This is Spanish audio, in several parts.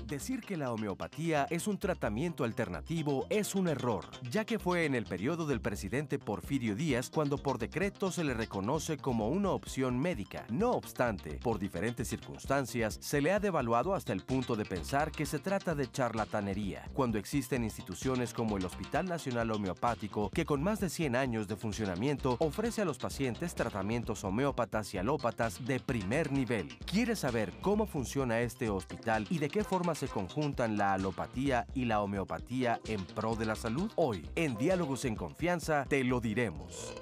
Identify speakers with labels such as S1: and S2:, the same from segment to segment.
S1: Decir que la homeopatía es un tratamiento alternativo es un error, ya que fue en el periodo del presidente Porfirio Díaz cuando por decreto se le reconoce como una opción médica. No obstante, por diferentes circunstancias, se le ha devaluado hasta el punto de pensar que se trata de charlatanería, cuando existen instituciones como el Hospital Nacional Homeopático, que con más de 100 años de funcionamiento ofrece a los pacientes tratamientos homeópatas y alópatas de primer nivel. ¿Quieres saber cómo funciona este hospital y de qué forma se conjuntan la alopatía y la homeopatía en pro de la salud? Hoy, en Diálogos en Confianza, te lo diremos.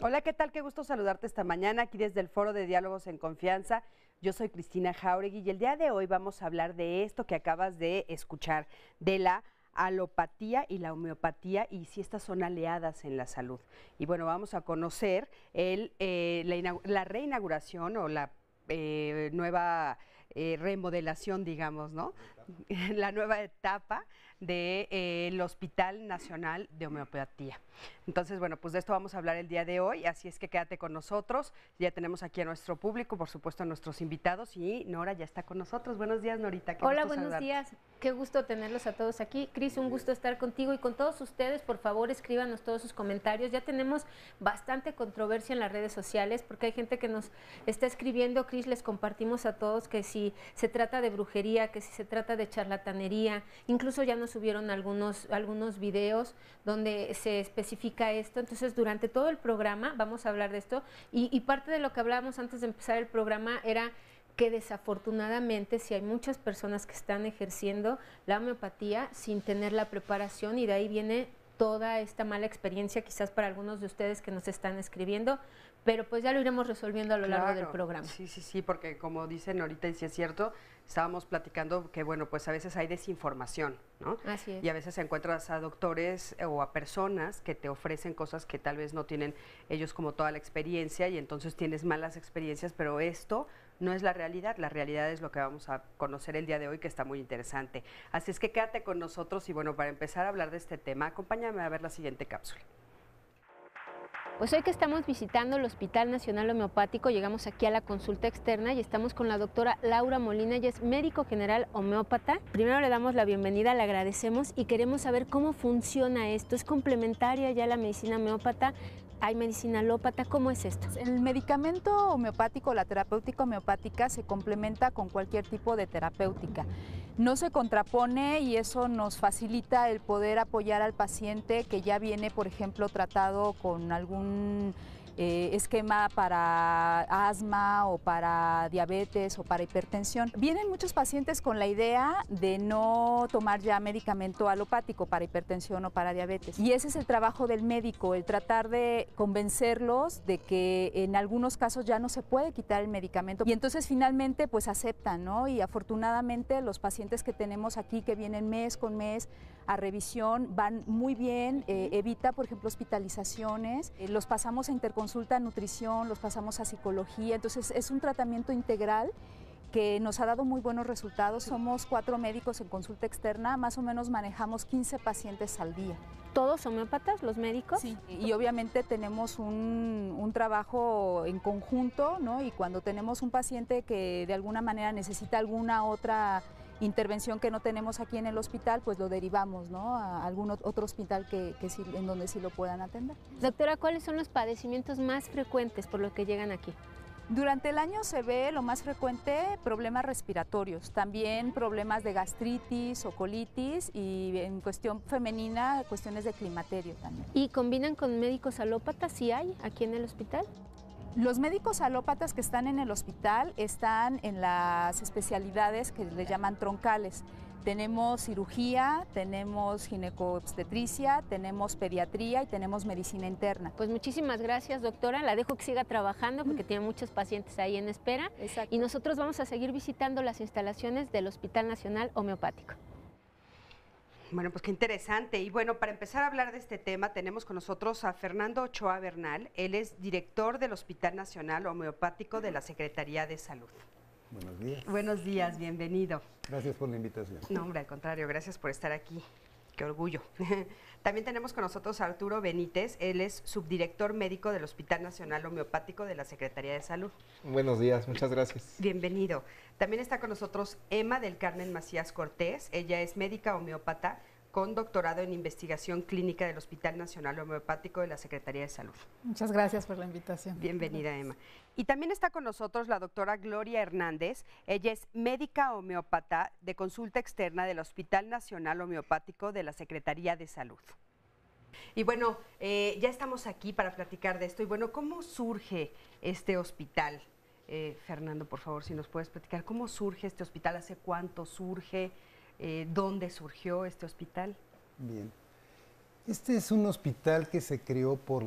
S2: Hola, ¿qué tal? Qué gusto saludarte esta mañana aquí desde el Foro de Diálogos en Confianza. Yo soy Cristina Jauregui y el día de hoy vamos a hablar de esto que acabas de escuchar, de la alopatía y la homeopatía y si estas son aliadas en la salud. Y bueno, vamos a conocer la reinauguración o la nueva remodelación, digamos, ¿no? La nueva etapa del Hospital Nacional de Homeopatía. Entonces, bueno, pues de esto vamos a hablar el día de hoy, así es que quédate con nosotros. Ya tenemos aquí a nuestro público, por supuesto a nuestros invitados, y Nora ya está con nosotros. Buenos días, Norita.
S3: Hola, buenos días. Qué gusto tenerlos a todos aquí. Cris, un gusto estar contigo y con todos ustedes. Por favor, escríbanos todos sus comentarios. Ya tenemos bastante controversia en las redes sociales porque hay gente que nos está escribiendo. Cris, les compartimos a todos que si se trata de brujería, que si se trata de charlatanería, incluso ya nos subieron algunos videos donde se especifica esto. Entonces, durante todo el programa vamos a hablar de esto y parte de lo que hablábamos antes de empezar el programa era que desafortunadamente si hay muchas personas que están ejerciendo la homeopatía sin tener la preparación y de ahí viene toda esta mala experiencia quizás para algunos de ustedes que nos están escribiendo, pero pues ya lo iremos resolviendo a lo largo del programa.
S2: Sí, porque como dicen ahorita y si es cierto, estábamos platicando que bueno, pues a veces hay desinformación, ¿no?
S3: Así es.
S2: Y a veces encuentras a doctores o a personas que te ofrecen cosas que tal vez no tienen ellos como toda la experiencia y entonces tienes malas experiencias, pero esto no es la realidad es lo que vamos a conocer el día de hoy, que está muy interesante. Así es que quédate con nosotros y bueno, para empezar a hablar de este tema, acompáñame a ver la siguiente cápsula.
S3: Pues hoy que estamos visitando el Hospital Nacional Homeopático, llegamos aquí a la consulta externa y estamos con la doctora Laura Molina, ella es médico general homeópata. Primero le damos la bienvenida, le agradecemos y queremos saber cómo funciona esto. ¿Es complementaria ya la medicina homeópata? ¿Hay medicina alópata? ¿Cómo es esto?
S4: El medicamento homeopático, la terapéutica homeopática, se complementa con cualquier tipo de terapéutica. No se contrapone y eso nos facilita el poder apoyar al paciente que ya viene, por ejemplo, tratado con algún esquema para asma o para diabetes o para hipertensión. Vienen muchos pacientes con la idea de no tomar ya medicamento alopático para hipertensión o para diabetes. Y ese es el trabajo del médico, el tratar de convencerlos de que en algunos casos ya no se puede quitar el medicamento. Y entonces finalmente pues aceptan, ¿no? Y afortunadamente los pacientes que tenemos aquí que vienen mes con mes a revisión van muy bien, evita por ejemplo hospitalizaciones, los pasamos a interconsulta, nutrición, los pasamos a psicología, entonces es un tratamiento integral que nos ha dado muy buenos resultados. Somos 4 médicos en consulta externa, más o menos manejamos 15 pacientes al día.
S3: ¿Todos homeópatas, los médicos?
S4: Sí, y obviamente tenemos un trabajo en conjunto, ¿no? Y cuando tenemos un paciente que de alguna manera necesita alguna otra intervención que no tenemos aquí en el hospital, pues lo derivamos, ¿no? A algún otro hospital sí, en donde sí lo puedan atender.
S3: Doctora, ¿cuáles son los padecimientos más frecuentes por los que llegan aquí?
S4: Durante el año se ve lo más frecuente problemas respiratorios, también problemas de gastritis o colitis y en cuestión femenina cuestiones de climaterio también.
S3: ¿Y combinan con médicos alópatas? ¿Sí hay aquí en el hospital?
S4: Los médicos alópatas que están en el hospital están en las especialidades que le llaman troncales. Tenemos cirugía, tenemos ginecobstetricia, tenemos pediatría y tenemos medicina interna.
S3: Pues muchísimas gracias, doctora. La dejo que siga trabajando porque tiene muchos pacientes ahí en espera.
S4: Exacto.
S3: Y nosotros vamos a seguir visitando las instalaciones del Hospital Nacional Homeopático.
S2: Bueno, pues qué interesante. Y bueno, para empezar a hablar de este tema, tenemos con nosotros a Fernando Ochoa Bernal. Él es director del Hospital Nacional Homeopático de la Secretaría de Salud.
S5: Buenos días.
S2: Buenos días, bienvenido.
S5: Gracias por la invitación.
S2: No, hombre, al contrario, gracias por estar aquí. Qué orgullo. También tenemos con nosotros a Arturo Benítez. Él es subdirector médico del Hospital Nacional Homeopático de la Secretaría de Salud.
S6: Buenos días, muchas gracias.
S2: Bienvenido. También está con nosotros Emma del Carmen Macías Cortés. Ella es médica homeópata con doctorado en investigación clínica del Hospital Nacional Homeopático de la Secretaría de Salud.
S7: Muchas gracias por la invitación.
S2: Bienvenida, Emma. Y también está con nosotros la doctora Gloria Hernández. Ella es médica homeópata de consulta externa del Hospital Nacional Homeopático de la Secretaría de Salud. Y bueno, ya estamos aquí para platicar de esto. Y bueno, ¿cómo surge este hospital? Fernando, por favor, si nos puedes platicar, ¿cómo surge este hospital? ¿Hace cuánto surge? ¿Dónde surgió este hospital?
S5: Bien. Este es un hospital que se creó por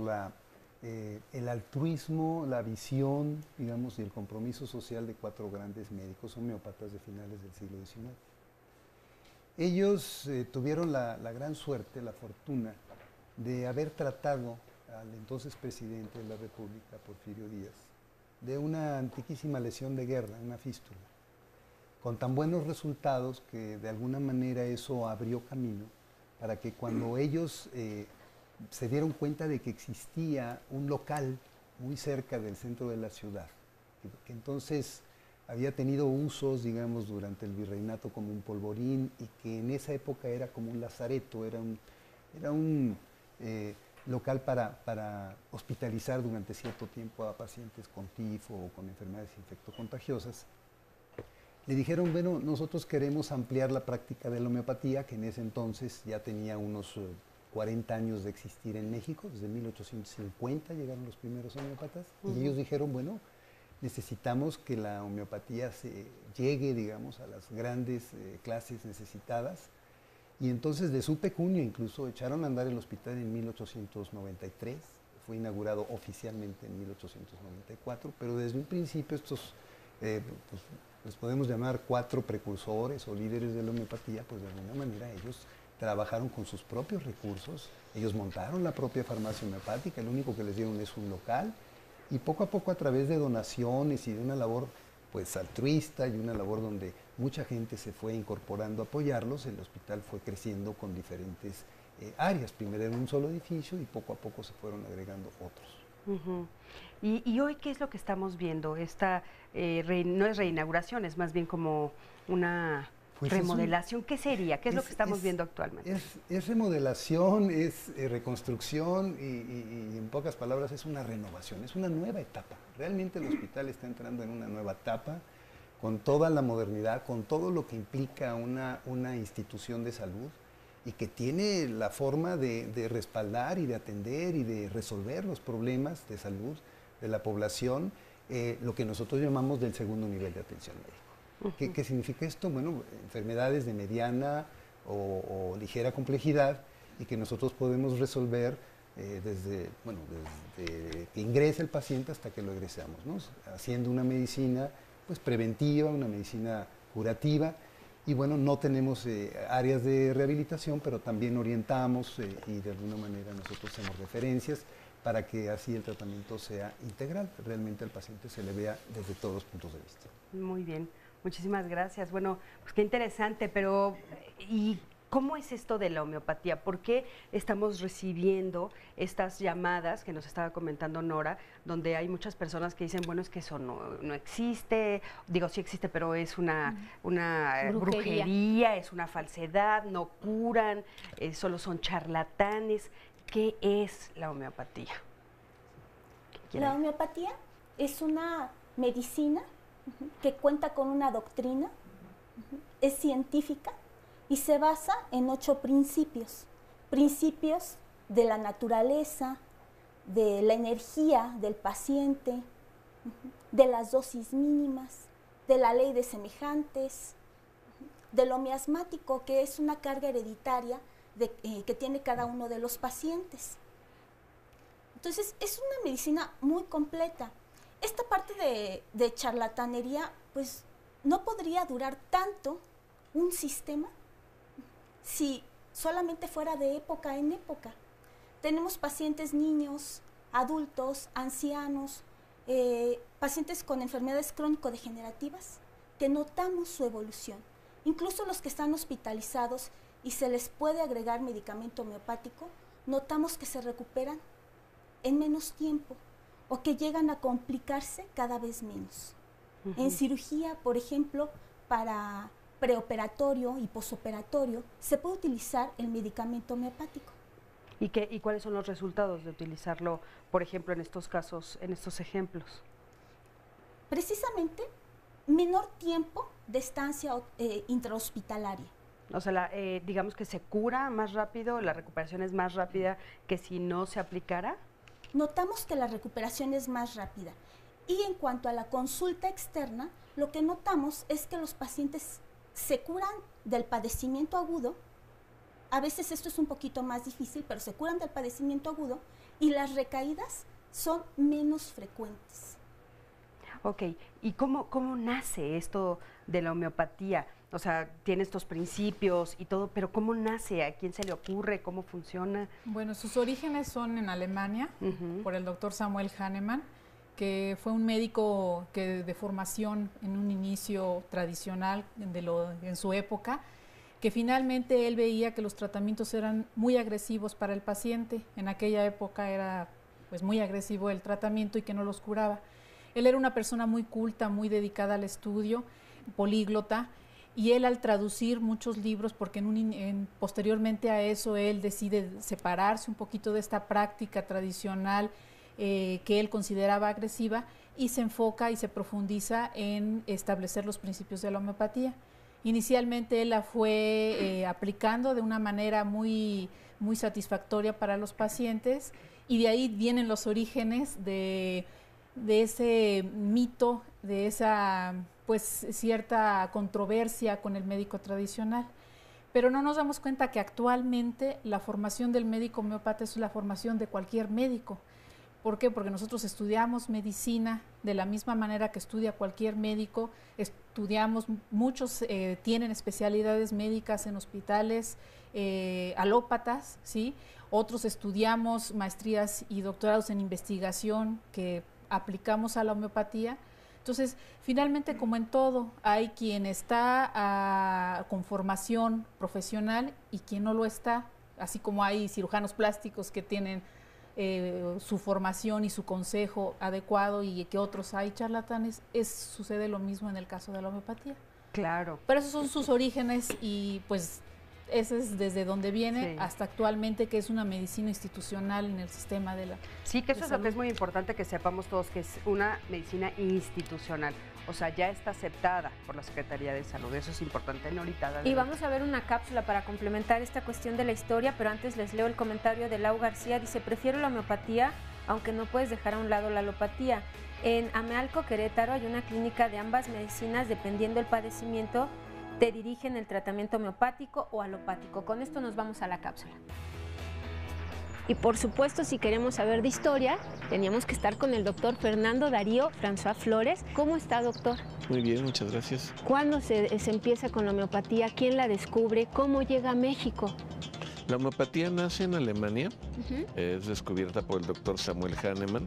S5: el altruismo, la visión, digamos, y el compromiso social de 4 grandes médicos homeópatas de finales del siglo XIX. Ellos tuvieron la gran suerte, la fortuna, de haber tratado al entonces presidente de la República, Porfirio Díaz, de una antiquísima lesión de guerra, una fístula, con tan buenos resultados que de alguna manera eso abrió camino para que cuando ellos se dieron cuenta de que existía un local muy cerca del centro de la ciudad, que entonces había tenido usos, digamos, durante el virreinato como un polvorín y que en esa época era como un lazareto, era un local para hospitalizar durante cierto tiempo a pacientes con tifo o con enfermedades infectocontagiosas. Le dijeron, bueno, nosotros queremos ampliar la práctica de la homeopatía, que en ese entonces ya tenía unos 40 años de existir en México, desde 1850 llegaron los primeros homeópatas, y ellos dijeron, bueno, necesitamos que la homeopatía llegue, digamos, a las grandes clases necesitadas, y entonces de su pecunio incluso echaron a andar el hospital en 1893, fue inaugurado oficialmente en 1894, pero desde un principio estos, les podemos llamar 4 precursores o líderes de la homeopatía, pues de alguna manera ellos trabajaron con sus propios recursos, ellos montaron la propia farmacia homeopática, lo único que les dieron es un local, y poco a poco a través de donaciones y de una labor pues altruista y una labor donde mucha gente se fue incorporando a apoyarlos, el hospital fue creciendo con diferentes áreas, primero en un solo edificio y poco a poco se fueron agregando otros.
S2: ¿Y hoy qué es lo que estamos viendo? Esta no es reinauguración, es más bien como una remodelación. ¿Qué sería? ¿Qué es lo que estamos viendo actualmente?
S5: Es remodelación, es reconstrucción y en pocas palabras es una renovación, es una nueva etapa. Realmente el hospital está entrando en una nueva etapa con toda la modernidad, con todo lo que implica una institución de salud y que tiene la forma de respaldar y de atender y de resolver los problemas de salud de la población, lo que nosotros llamamos del segundo nivel de atención médica. ¿Qué significa esto? Bueno, enfermedades de mediana o ligera complejidad y que nosotros podemos resolver desde que ingresa el paciente hasta que lo egresamos, ¿no? Haciendo una medicina pues, preventiva, una medicina curativa. Y bueno, no tenemos áreas de rehabilitación, pero también orientamos y de alguna manera nosotros hacemos referencias para que así el tratamiento sea integral, realmente al paciente se le vea desde todos los puntos de vista.
S2: Muy bien, muchísimas gracias. Bueno, pues qué interesante, pero ¿y cómo es esto de la homeopatía? ¿Por qué estamos recibiendo estas llamadas que nos estaba comentando Nora, donde hay muchas personas que dicen, bueno, es que eso no existe, digo, sí existe, pero es una brujería, es una falsedad, no curan, solo son charlatanes? ¿Qué es la homeopatía?
S8: La homeopatía es una medicina que cuenta con una doctrina, es científica y se basa en 8 principios. Principios de la naturaleza, de la energía del paciente, de las dosis mínimas, de la ley de semejantes, de lo miasmático, que es una carga hereditaria que tiene cada uno de los pacientes. Entonces, es una medicina muy completa. Esta parte de charlatanería, pues, no podría durar tanto un sistema si solamente fuera de época en época. Tenemos pacientes niños, adultos, ancianos, pacientes con enfermedades crónico-degenerativas, que notamos su evolución. Incluso los que están hospitalizados y se les puede agregar medicamento homeopático, notamos que se recuperan en menos tiempo o que llegan a complicarse cada vez menos. En cirugía, por ejemplo, para preoperatorio y posoperatorio, se puede utilizar el medicamento homeopático.
S2: ¿Y cuáles son los resultados de utilizarlo, por ejemplo, en estos casos, en estos ejemplos?
S8: Precisamente, menor tiempo de estancia intrahospitalaria.
S2: O sea, digamos que se cura más rápido, la recuperación es más rápida que si no se aplicara.
S8: Notamos que la recuperación es más rápida. Y en cuanto a la consulta externa, lo que notamos es que los pacientes se curan del padecimiento agudo. A veces esto es un poquito más difícil, pero se curan del padecimiento agudo y las recaídas son menos frecuentes.
S2: Ok, ¿y cómo nace esto de la homeopatía? O sea, tiene estos principios y todo, pero ¿cómo nace? ¿A quién se le ocurre? ¿Cómo funciona?
S7: Bueno, sus orígenes son en Alemania, por el doctor Samuel Hahnemann, que fue un médico que de formación en un inicio tradicional en su época, que finalmente él veía que los tratamientos eran muy agresivos para el paciente. En aquella época era pues muy agresivo el tratamiento y que no los curaba. Él era una persona muy culta, muy dedicada al estudio, políglota, y él al traducir muchos libros, porque posteriormente a eso él decide separarse un poquito de esta práctica tradicional que él consideraba agresiva, y se enfoca y se profundiza en establecer los principios de la homeopatía. Inicialmente él la fue aplicando de una manera muy, muy satisfactoria para los pacientes, y de ahí vienen los orígenes de ese mito, de esa pues cierta controversia con el médico tradicional. Pero no nos damos cuenta que actualmente la formación del médico homeópata es la formación de cualquier médico. ¿Por qué? Porque nosotros estudiamos medicina de la misma manera que estudia cualquier médico, muchos tienen especialidades médicas en hospitales alópatas, ¿sí? Otros estudiamos maestrías y doctorados en investigación que aplicamos a la homeopatía. Entonces, finalmente, como en todo, hay quien está con formación profesional y quien no lo está, así como hay cirujanos plásticos que tienen su formación y su consejo adecuado, y que otros hay charlatanes. Sucede lo mismo en el caso de la homeopatía.
S2: Claro.
S7: Pero esos son sus orígenes, y pues ese es desde donde viene hasta actualmente, que es una medicina institucional en el sistema de la
S2: Sí, que eso es lo que es muy importante que sepamos todos, que es una medicina institucional. O sea, ya está aceptada por la Secretaría de Salud. Eso es importante, Norita.
S3: Y vamos a ver una cápsula para complementar esta cuestión de la historia, pero antes les leo el comentario de Lau García. Dice: prefiero la homeopatía, aunque no puedes dejar a un lado la alopatía. En Amealco, Querétaro, hay una clínica de ambas medicinas. Dependiendo del padecimiento, te dirigen el tratamiento homeopático o alopático. Con esto nos vamos a la cápsula. Y por supuesto, si queremos saber de historia, teníamos que estar con el doctor Fernando Darío François Flores. ¿Cómo está, doctor?
S9: Muy bien, muchas gracias.
S3: ¿Cuándo se empieza con la homeopatía? ¿Quién la descubre? ¿Cómo llega a México?
S9: La homeopatía nace en Alemania, es descubierta por el doctor Samuel Hahnemann,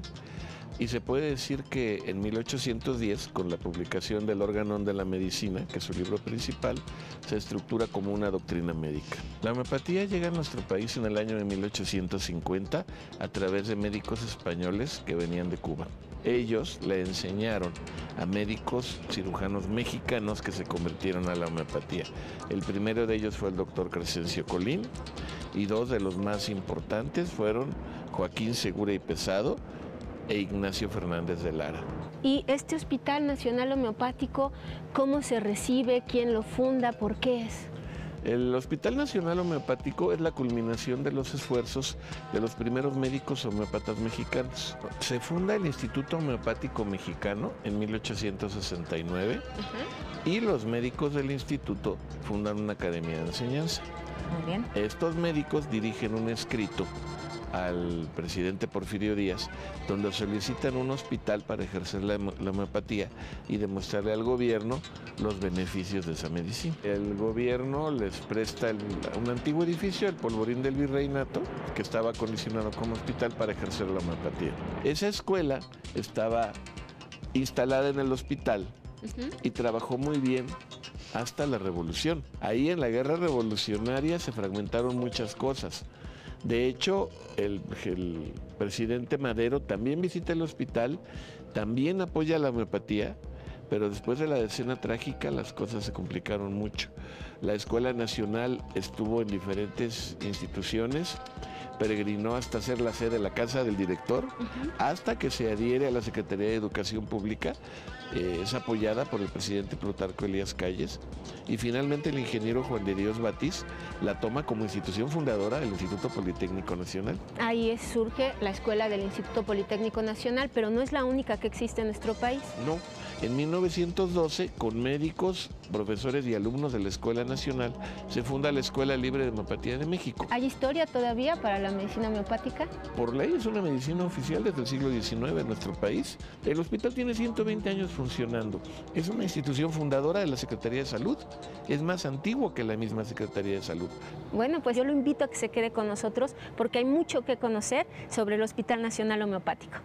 S9: y se puede decir que en 1810, con la publicación del Órganon de la Medicina, que es su libro principal, se estructura como una doctrina médica. La homeopatía llega a nuestro país en el año de 1850 a través de médicos españoles que venían de Cuba. Ellos le enseñaron a médicos cirujanos mexicanos que se convirtieron a la homeopatía. El primero de ellos fue el doctor Crescencio Colín, y dos de los más importantes fueron Joaquín Segura y Pesado e Ignacio Fernández de Lara.
S3: ¿Y este Hospital Nacional Homeopático, cómo se recibe? ¿Quién lo funda? ¿Por qué es?
S9: El Hospital Nacional Homeopático es la culminación de los esfuerzos de los primeros médicos homeópatas mexicanos. Se funda el Instituto Homeopático Mexicano en 1869 y los médicos del instituto fundan una academia de enseñanza.
S3: Muy bien.
S9: Estos médicos dirigen un escrito al presidente Porfirio Díaz, donde solicitan un hospital para ejercer la homeopatía y demostrarle al gobierno los beneficios de esa medicina. El gobierno les presta un antiguo edificio, el Polvorín del Virreinato, que estaba acondicionado como hospital para ejercer la homeopatía. Esa escuela estaba instalada en el hospital y trabajó muy bien hasta la Revolución. Ahí en la guerra revolucionaria se fragmentaron muchas cosas. De hecho, el presidente Madero también visita el hospital, también apoya la homeopatía, pero después de la decena trágica las cosas se complicaron mucho. La Escuela Nacional estuvo en diferentes instituciones, peregrinó hasta ser la sede de la casa del director, hasta que se adhiere a la Secretaría de Educación Pública, es apoyada por el presidente Plutarco Elías Calles, y finalmente el ingeniero Juan de Dios Batiz la toma como institución fundadora del Instituto Politécnico Nacional.
S3: Ahí surge la escuela del Instituto Politécnico Nacional, pero no es la única que existe en nuestro país.
S9: No, en 1912, con médicos, profesores y alumnos de la Escuela Nacional, se funda la Escuela Libre de Homeopatía de México.
S3: ¿Hay historia todavía para la medicina homeopática?
S9: Por ley es una medicina oficial desde el siglo XIX en nuestro país. El hospital tiene 120 años funcionando. Es una institución fundadora de la Secretaría de Salud. Es más antiguo que la misma Secretaría de Salud.
S3: Bueno, pues yo lo invito a que se quede con nosotros porque hay mucho que conocer sobre el Hospital Nacional Homeopático.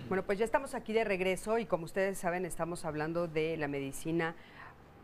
S2: Bueno, pues ya estamos aquí de regreso y como ustedes saben estamos hablando de la medicina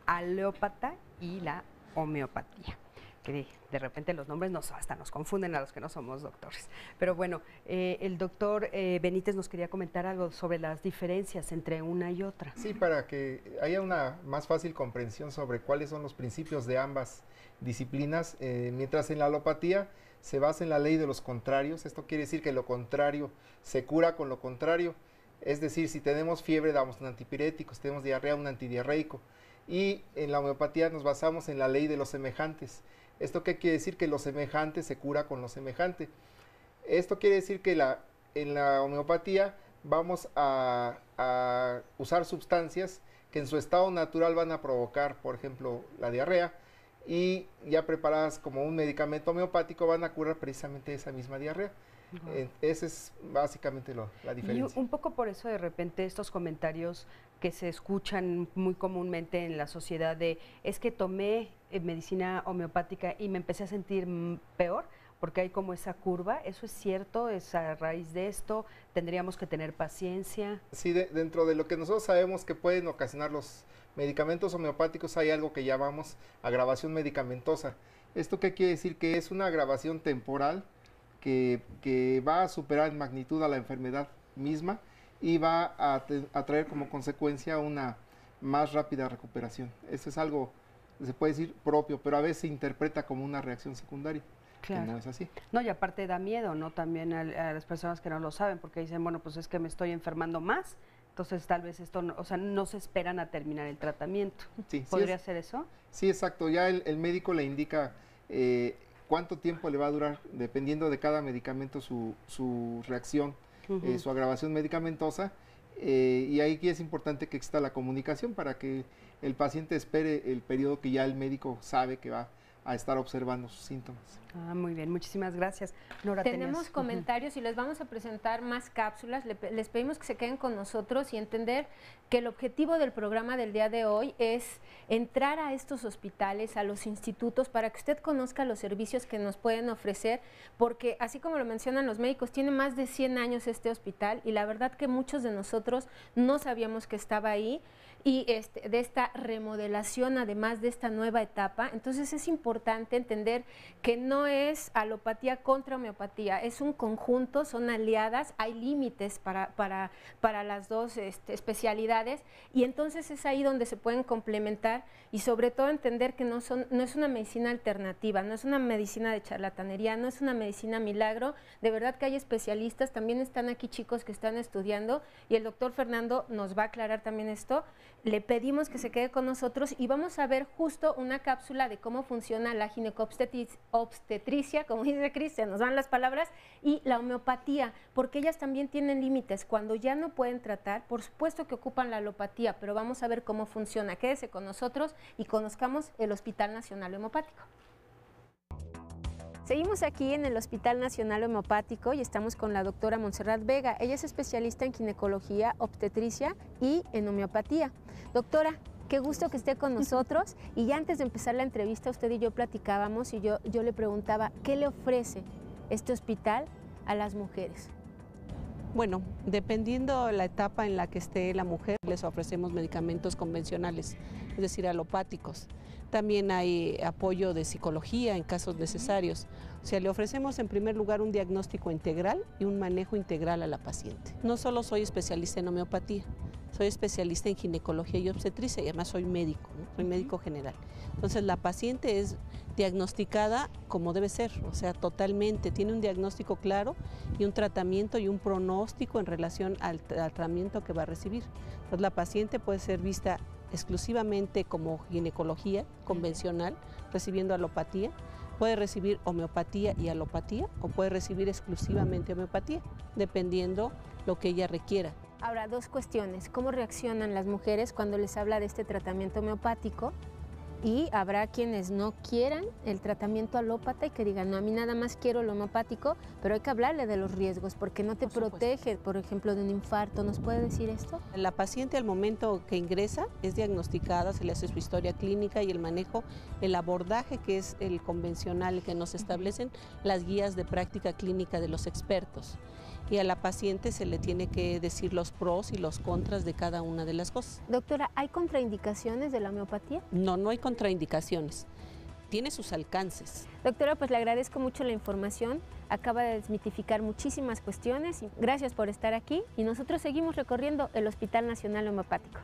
S2: alópata y la homeopatía. Que de repente los nombres hasta nos confunden a los que no somos doctores. Pero bueno, el doctor Benítez nos quería comentar algo sobre las diferencias entre una y otra.
S6: Sí, para que haya una más fácil comprensión sobre cuáles son los principios de ambas disciplinas, mientras en la alopatía se basa en la ley de los contrarios. Esto quiere decir que lo contrario se cura con lo contrario. Es decir, si tenemos fiebre damos un antipirético, si tenemos diarrea un antidiarreico. Y en la homeopatía nos basamos en la ley de los semejantes. ¿Esto qué quiere decir? Que lo semejante se cura con lo semejante. Esto quiere decir que en la homeopatía vamos a usar sustancias que en su estado natural van a provocar, por ejemplo, la diarrea, y ya preparadas como un medicamento homeopático van a curar precisamente esa misma diarrea. Esa es básicamente la diferencia.
S2: Y un poco por eso de repente estos comentarios que se escuchan muy comúnmente en la sociedad de es que tomé medicina homeopática y me empecé a sentir peor, porque hay como esa curva. ¿Eso es cierto? ¿Es a raíz de esto? ¿Tendríamos que tener paciencia?
S6: Sí, dentro de lo que nosotros sabemos que pueden ocasionar los medicamentos homeopáticos hay algo que llamamos agravación medicamentosa. ¿Esto qué quiere decir? Que es una agravación temporal que va a superar en magnitud a la enfermedad misma y va a traer como consecuencia una más rápida recuperación. Esto es algo, se puede decir, propio, pero a veces se interpreta como una reacción secundaria. Claro. Que no es así.
S2: No, y aparte da miedo, ¿no? También a las personas que no lo saben, porque dicen, bueno, pues es que me estoy enfermando más, entonces tal vez esto, no, o sea, no se esperan a terminar el tratamiento.
S6: Sí,
S2: ¿Podría ser eso?
S6: Sí, exacto. Ya el médico le indica cuánto tiempo le va a durar, dependiendo de cada medicamento, su reacción, su agravación medicamentosa. Y ahí es importante que exista la comunicación para que el paciente espere el periodo que ya el médico sabe que va a estar observando sus síntomas.
S2: Ah, muy bien, muchísimas gracias. Nora,
S3: tenemos comentarios y les vamos a presentar más cápsulas. Les pedimos que se queden con nosotros y entender que el objetivo del programa del día de hoy es entrar a estos hospitales, a los institutos, para que usted conozca los servicios que nos pueden ofrecer, porque así como lo mencionan los médicos, tiene más de 100 años este hospital y la verdad que muchos de nosotros no sabíamos que estaba ahí. Y de esta remodelación, además de esta nueva etapa, entonces es importante entender que no es alopatía contra homeopatía, es un conjunto, son aliadas, hay límites para las dos especialidades y entonces es ahí donde se pueden complementar y sobre todo entender que no es una medicina alternativa, no es una medicina de charlatanería, no es una medicina milagro, de verdad que hay especialistas, también están aquí chicos que están estudiando y el doctor Fernando nos va a aclarar también esto. le pedimos que se quede con nosotros y vamos a ver justo una cápsula de cómo funciona la ginecobstetricia, como dice Cristian, nos van las palabras, y la homeopatía, porque ellas también tienen límites. Cuando ya no pueden tratar, por supuesto que ocupan la alopatía, pero vamos a ver cómo funciona. Quédese con nosotros y conozcamos el Hospital Nacional Homeopático. Seguimos aquí en el Hospital Nacional Homeopático y estamos con la doctora Montserrat Vega. Ella es especialista en ginecología, obstetricia y en homeopatía. Doctora, qué gusto que esté con nosotros. Y ya antes de empezar la entrevista, usted y yo platicábamos y yo le preguntaba, ¿qué le ofrece este hospital a las mujeres?
S10: Bueno, dependiendo la etapa en la que esté la mujer, les ofrecemos medicamentos convencionales, es decir, alopáticos. También hay apoyo de psicología en casos necesarios. O sea, le ofrecemos en primer lugar un diagnóstico integral y un manejo integral a la paciente. No solo soy especialista en homeopatía, soy especialista en ginecología y obstetricia y además soy médico, ¿no? Soy médico general. Entonces la paciente es diagnosticada como debe ser, o sea, totalmente, tiene un diagnóstico claro y un tratamiento y un pronóstico en relación al tratamiento que va a recibir. Entonces la paciente puede ser vista exclusivamente como ginecología convencional, recibiendo alopatía, puede recibir homeopatía y alopatía o puede recibir exclusivamente homeopatía, dependiendo lo que ella requiera.
S3: Ahora, dos cuestiones. ¿Cómo reaccionan las mujeres cuando les habla de este tratamiento homeopático? Y habrá quienes no quieran el tratamiento alópata y que digan, no, a mí nada más quiero lo homeopático, pero hay que hablarle de los riesgos porque no te protege, por ejemplo, de un infarto. ¿Nos puede decir esto?
S10: La paciente al momento que ingresa es diagnosticada, se le hace su historia clínica y el manejo, el abordaje que es el convencional que nos establecen las guías de práctica clínica de los expertos. Y a la paciente se le tiene que decir los pros y los contras de cada una de las cosas.
S3: Doctora, ¿hay contraindicaciones de la homeopatía?
S10: No, no hay contraindicaciones. Tiene sus alcances.
S3: Doctora, pues le agradezco mucho la información. Acaba de desmitificar muchísimas cuestiones. Gracias por estar aquí y nosotros seguimos recorriendo el Hospital Nacional Homeopático.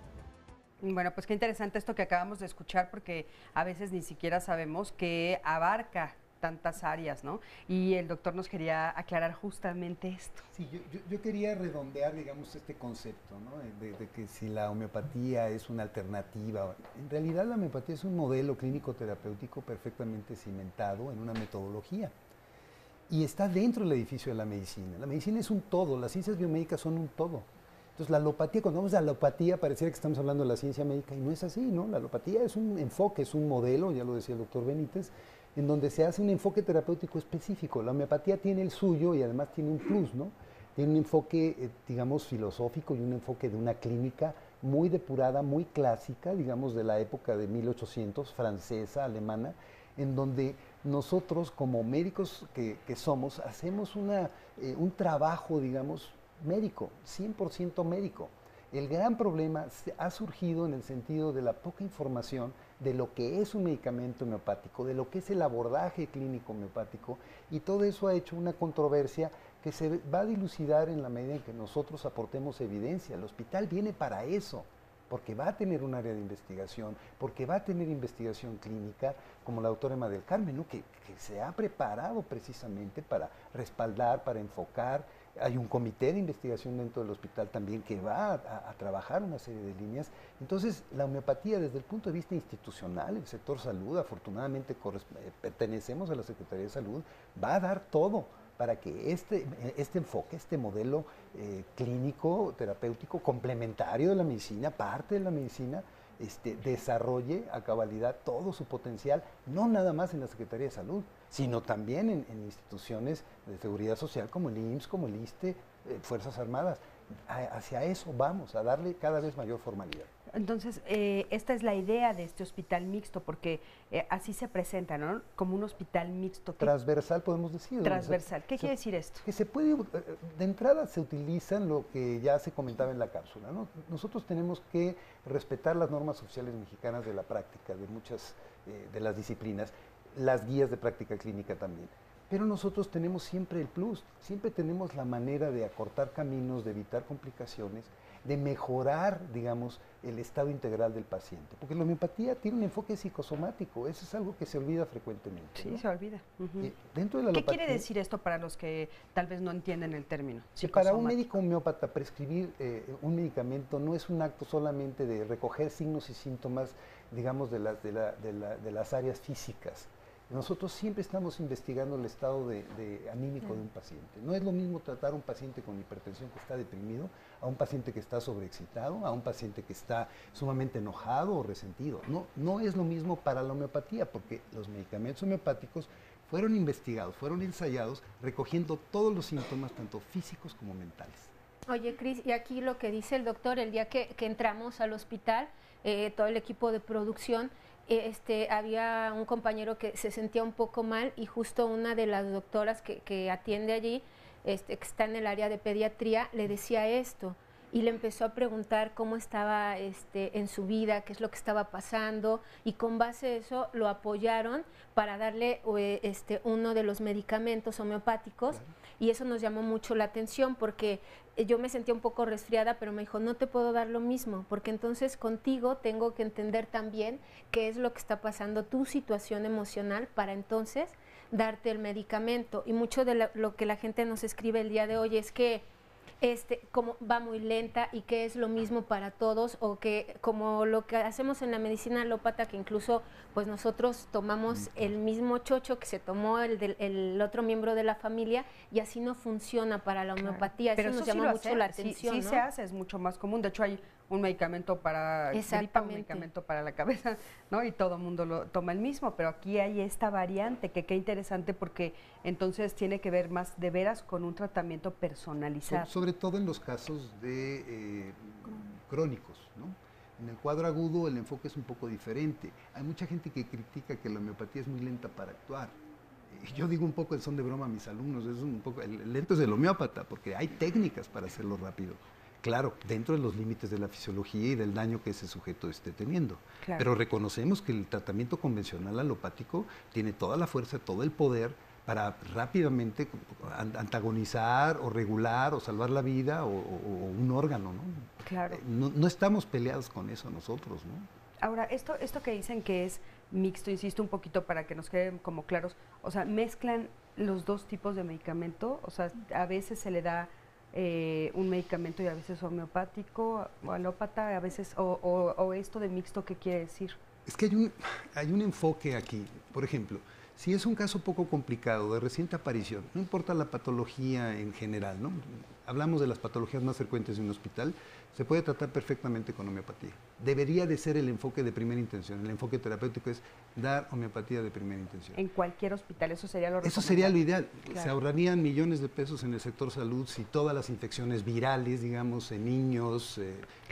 S2: Bueno, pues qué interesante esto que acabamos de escuchar porque a veces ni siquiera sabemos que abarca tantas áreas, ¿no? Y el doctor nos quería aclarar justamente esto.
S5: Sí, yo quería redondear, digamos, este concepto, ¿no? De que si la homeopatía es una alternativa. En realidad la homeopatía es un modelo clínico terapéutico perfectamente cimentado en una metodología. Y está dentro del edificio de la medicina. La medicina es un todo, las ciencias biomédicas son un todo. Entonces la alopatía, cuando hablamos de alopatía, pareciera que estamos hablando de la ciencia médica y no es así, ¿no? La alopatía es un enfoque, es un modelo, ya lo decía el doctor Benítez, en donde se hace un enfoque terapéutico específico. La homeopatía tiene el suyo y además tiene un plus, ¿no? Tiene un enfoque, digamos, filosófico y un enfoque de una clínica muy depurada, muy clásica, digamos, de la época de 1800, francesa, alemana, en donde nosotros como médicos que somos, hacemos un trabajo, digamos, médico, 100% médico. El gran problema ha surgido en el sentido de la poca información de lo que es un medicamento homeopático, de lo que es el abordaje clínico homeopático, y todo eso ha hecho una controversia que se va a dilucidar en la medida en que nosotros aportemos evidencia. El hospital viene para eso, porque va a tener un área de investigación, porque va a tener investigación clínica, como la doctora Emma del Carmen, ¿no? que se ha preparado precisamente para respaldar, para enfocar. Hay un comité de investigación dentro del hospital también que va a trabajar una serie de líneas. Entonces, la homeopatía desde el punto de vista institucional, el sector salud, afortunadamente pertenecemos a la Secretaría de Salud, va a dar todo para que este enfoque, este modelo clínico, terapéutico, complementario de la medicina, parte de la medicina, desarrolle a cabalidad todo su potencial, no nada más en la Secretaría de Salud, sino también en instituciones de seguridad social como el IMSS, como el ISSSTE, Fuerzas Armadas. Hacia eso vamos, a darle cada vez mayor formalidad.
S2: Entonces, esta es la idea de este hospital mixto, porque así se presenta, ¿no? Como un hospital mixto.
S5: Transversal, podemos decir.
S2: Transversal. ¿Qué quiere decir esto?
S5: Que se puede, de entrada se utilizan lo que ya se comentaba en la cápsula, ¿no? Nosotros tenemos que respetar las normas oficiales mexicanas de la práctica, de muchas de las disciplinas, las guías de práctica clínica también. Pero nosotros tenemos siempre el plus, siempre tenemos la manera de acortar caminos, de evitar complicaciones de mejorar, digamos, el estado integral del paciente. Porque la homeopatía tiene un enfoque psicosomático, eso es algo que se olvida frecuentemente.
S2: Sí,
S5: ¿no?
S2: se olvida.
S5: Dentro de la
S2: ¿Qué
S5: alopatía,
S2: quiere decir esto para los que tal vez no entienden el término?
S5: Que para un médico homeópata prescribir un medicamento no es un acto solamente de recoger signos y síntomas, digamos, de las áreas físicas. Nosotros siempre estamos investigando el estado anímico de un paciente. No es lo mismo tratar a un paciente con hipertensión que está deprimido, a un paciente que está sobreexcitado, a un paciente que está sumamente enojado o resentido. No es lo mismo para la homeopatía, porque los medicamentos homeopáticos fueron investigados, fueron ensayados, recogiendo todos los síntomas, tanto físicos como mentales.
S3: Oye, Cris, y aquí lo que dice el doctor, el día que entramos al hospital, todo el equipo de producción, había un compañero que se sentía un poco mal y justo una de las doctoras que atiende allí, que está en el área de pediatría, le decía esto y le empezó a preguntar cómo estaba en su vida, qué es lo que estaba pasando, y con base a eso lo apoyaron para darle uno de los medicamentos homeopáticos. Claro. Y eso nos llamó mucho la atención porque yo me sentía un poco resfriada, pero me dijo, no te puedo dar lo mismo, porque entonces contigo tengo que entender también qué es lo que está pasando, tu situación emocional, para entonces darte el medicamento. Y mucho de lo que la gente nos escribe el día de hoy es que como va muy lenta y que es lo mismo para todos, o que como lo que hacemos en la medicina alópata, que incluso pues nosotros tomamos el mismo chocho que se tomó el otro miembro de la familia, y así no funciona para la homeopatía. Pero eso nos llama mucho la atención.
S2: Sí, ¿no? Se hace, es mucho más común. De hecho, hay un medicamento para gripa, un medicamento para la cabeza, ¿no? Y todo el mundo lo toma el mismo, pero aquí hay esta variante que qué interesante, porque entonces tiene que ver más de veras con un tratamiento personalizado.
S5: Sobre todo en los casos de crónicos, ¿no? En el cuadro agudo el enfoque es un poco diferente. Hay mucha gente que critica que la homeopatía es muy lenta para actuar. Yo digo un poco en son de broma a mis alumnos, es un poco, el lento es el homeópata, porque hay técnicas para hacerlo rápido. Claro, dentro de los límites de la fisiología y del daño que ese sujeto esté teniendo. Claro. Pero reconocemos que el tratamiento convencional alopático tiene toda la fuerza, todo el poder para rápidamente antagonizar o regular o salvar la vida o un órgano, ¿no?
S2: Claro.
S5: No estamos peleados con eso nosotros, ¿no?
S2: Ahora, esto que dicen que es mixto, insisto un poquito para que nos queden como claros, o sea, mezclan los dos tipos de medicamento, o sea, a veces se le da un medicamento y a veces homeopático o alópata, a veces, o esto de mixto, ¿qué quiere decir?
S5: Es que hay un enfoque aquí. Por ejemplo, si es un caso poco complicado, de reciente aparición, no importa la patología en general, ¿no? Hablamos de las patologías más frecuentes de un hospital, se puede tratar perfectamente con homeopatía. Debería de ser el enfoque de primera intención. El enfoque terapéutico es dar homeopatía de primera intención.
S2: En cualquier hospital, eso sería lo recomendable.
S5: Eso sería lo ideal. Claro. Se ahorrarían millones de pesos en el sector salud si todas las infecciones virales, digamos, en niños,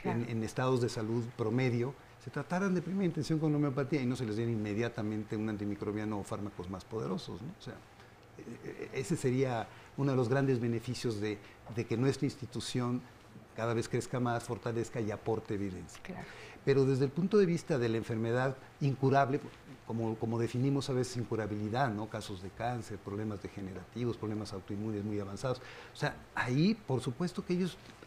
S5: claro, en estados de salud promedio, se trataran de primera intención con homeopatía y no se les diera inmediatamente un antimicrobiano o fármacos más poderosos, ¿no? O sea, ese sería uno de los grandes beneficios de que nuestra institución cada vez crezca más, fortalezca y aporte evidencia. Claro. Pero desde el punto de vista de la enfermedad incurable, como definimos a veces incurabilidad, ¿no? Casos de cáncer, problemas degenerativos, problemas autoinmunes muy avanzados. O sea, ahí, por supuesto que